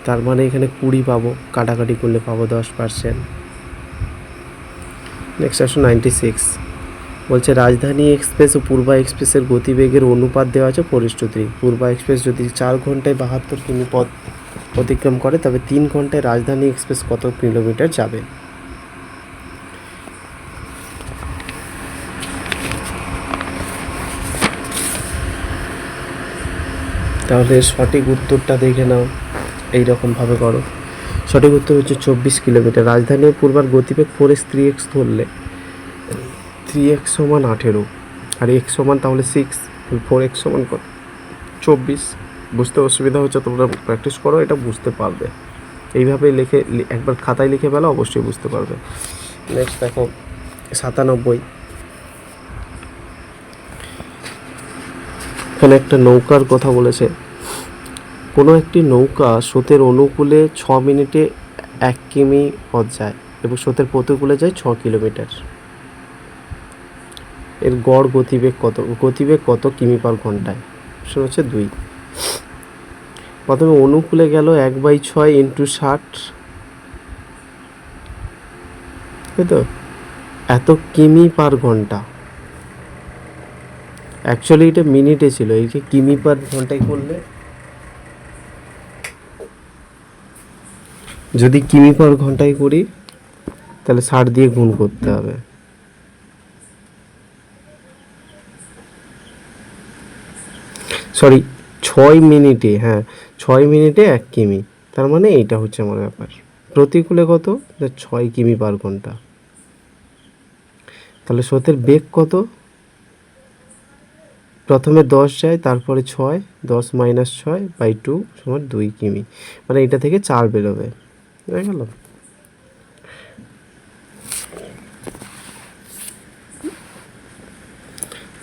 [SPEAKER 1] তার মানে এখানে 20 পাবো, কাটাকাটি করলে পাবো 10%। নেক্সট আসুন 96, বলছে রাজধানী এক্সপ্রেস ও পূর্বা এক্সপ্রেসের গতিবেগের অনুপাত দেওয়া আছে 4:3। পূর্বা এক্সপ্রেস যদি 4 ঘন্টায় 72 কিমি পথ অতিক্রম করে, তবে 3 ঘন্টায় রাজধানী এক্সপ্রেস কত কিলোমিটার যাবে? তাহলে সঠিক উত্তরটা দেখে নাও, এইরকমভাবে করো। সঠিক উত্তর হচ্ছে 24 কিলোমিটার। রাজধানীর পূর্বার গতিবেগ 4x 3x ধরলে 3x সমান 18, আর x সমান তাহলে 6, 4x সমান কত, 24। বুঝতে অসুবিধা হচ্ছে, তোমরা প্র্যাকটিস করো, এটা বুঝতে পারবে। এইভাবে লিখে একবার খাতায় লিখে ফেলো, অবশ্যই বুঝতে পারবে। নেক্সট দেখো 97, এখানে একটা নৌকার কথা বলেছে। কোনো একটি নৌকা স্রোতের অনুকূলে 6 মিনিটে 1 কিমি পথ যায় এবং স্রোতের প্রতিকূলে যায় 6 কিলোমিটার। এর গড় গতিবেগ কত কিমি পার ঘন্টায়? অপশন হচ্ছে 2। প্রথমে অনুকূলে গেল 1/6 ইন্টু 60, তাই তো, এত কিমি পার ঘন্টা। অ্যাকচুয়ালি এটা মিনিটে ছিল, এইকে কিমি পার ঘন্টায় করলে, যদি কিমি পার ঘন্টায় করি তাহলে 60 দিয়ে গুণ করতে হবে। সরি, 6 মিনিটে, হ্যাঁ 6 মিনিটে 1 কিমি, তার মানে এইটা হচ্ছে আমার ব্যাপার। প্রতিকূলে কত, 6 কিমি পার ঘন্টা। তাহলে স্রোতের বেগ কত, প্রথমে 10 যায়, তারপরে 6, 10 - 6/2 সমান 2 কিমি, মানে এটা থেকে 4 বেরোবে, হয়ে গেল।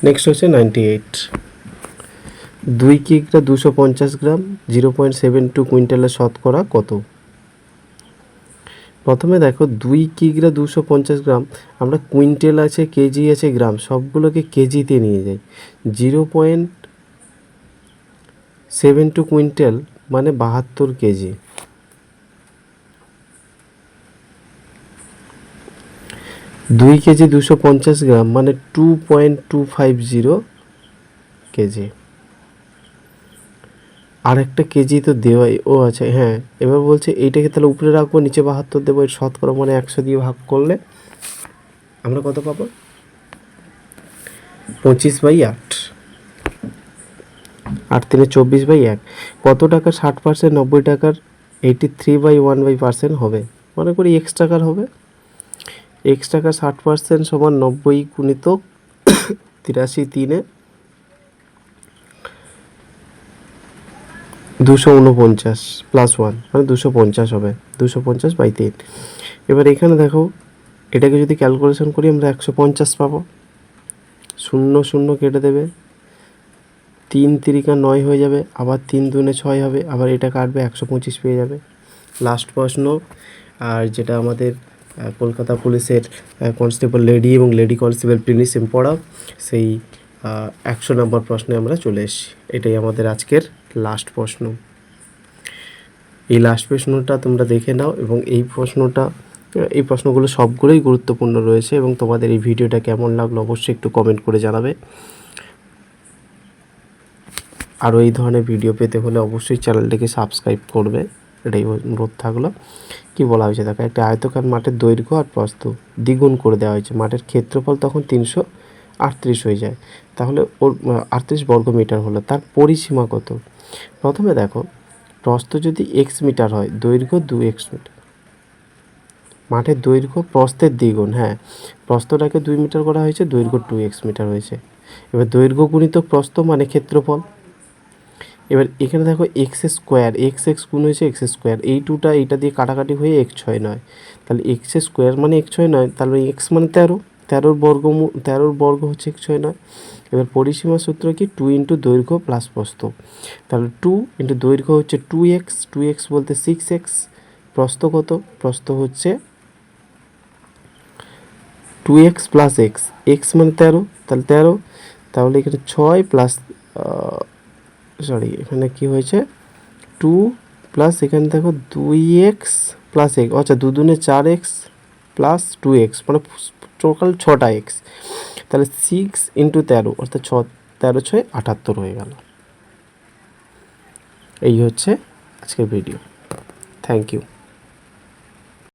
[SPEAKER 1] নেক্সট হচ্ছে 98, 2 কিগ্রা 250 গ্রাম, 0.72 কুইন্টালের শতকরা কত? প্রথমে দেখো 2 কিগ্রা 250 গ্রাম, আমরা কুইন্টাল আছে, কেজি আছে, গ্রাম, সবগুলোকে কেজিতে নিয়ে যাই। 0.72 কুইন্টাল মানে 72 কেজি। 2 কেজি 250 গ্রাম মানে 2.250 কেজি। আর একটা কেজি তো দেওয়াই, ও আচ্ছা হ্যাঁ, এবার বলছে এইটাকে তাহলে উপরে রাখবো, নিচে 72 দেবো, এর শতকরা মানে 100 দিয়ে ভাগ করলে আমরা কত পাবো, 25/8, 8 3 24/1। কত টাকার 60%, 90 টাকার 83/1% হবে? মনে করি x টাকার হবে। x টাকার 60% সমান 90 গুণিতক 83 3 249 প্লাস 1 মানে 250 হবে, 250/3। এবার এখানে দেখো, এটাকে যদি ক্যালকুলেশন করি আমরা 150 পাবো, 0 0 কেটে দেবে, 3 3 9 হয়ে যাবে, আবার 3 2 6 হবে, আবার এটা কাটবে, 125 পেয়ে যাবে। লাস্ট প্রশ্ন, আর যেটা আমাদের কলকাতা পুলিশের কনস্টেবল লেডি এবং লেডি কনস্টেবল প্রিলিমিনারি পড়া, সেই 100 নম্বর প্রশ্নে আমরা চলে এসেছি। এটাই আমাদের আজকের লাস্ট প্রশ্ন। এই লাস্ট প্রশ্নটা তোমরা দেখে নাও, এবং এই প্রশ্নগুলো সবগুলোই গুরুত্বপূর্ণ রয়েছে, এবং তোমাদের এই ভিডিওটা কেমন লাগলো অবশ্যই একটু কমেন্ট করে জানাবে। আরও এই ধরনের ভিডিও পেতে হলে অবশ্যই চ্যানেলটিকে সাবস্ক্রাইব করবে, এটাই অনুরোধ থাকলো। কি বলা হয়েছে দেখো, একটা আয়তকার মাঠের দৈর্ঘ্য আর প্রস্থ দ্বিগুণ করে দেওয়া হয়েছে, মাঠের ক্ষেত্রফল তখন 338 হয়ে যায়, তাহলে ওর 38 বর্গমিটার হলো, তার পরিসীমা কত? প্রথমে দেখো, প্রস্থ যদি এক্স মিটার হয়, দৈর্ঘ্য 2x মিটার, মাঠের দৈর্ঘ্য প্রস্থের দ্বিগুণ, হ্যাঁ প্রস্থটাকে 2 মিটার করা হয়েছে, দৈর্ঘ্য 2x মিটার হয়েছে। এবার দৈর্ঘ্য গুণিত প্রস্থ মানে ক্ষেত্রফল। এবার এখানে দেখো এক্স স্কোয়ার, এক্স গুণ হয়েছে এক্স স্কোয়ার, এই এইটা দিয়ে কাটাকাটি হয়ে x6 নয়, তাহলে x স্কোয়ার মানে x6 নয়, তাহলে x মানে 13, তেরোর বর্গ হচ্ছে 1/6। এবার পরিসীমা সূত্র কি, 2 ইন্টু দৈর্ঘ্য প্লাস প্রস্থ। তাহলে 2 ইন্টু দৈর্ঘ্য হচ্ছে 2x বলতে 6x, প্রস্থ কত, প্রস্থ হচ্ছে 2x প্লাস এক্স, এক্স মানে 13, তাহলে 13, তাহলে এখানে 6 প্লাস এখানে কি হয়েছে 2 প্লাস এখানে দেখো 2x প্লাস এক্স, আচ্ছা 2 দুনে 4x প্লাস 2x মানে টোটাল 6টা এক্স। তাহলে 6 ইন্টু 13 অর্থাৎ 13 6 78 হয়ে গেল। এই হচ্ছে আজকের ভিডিও। Thank you.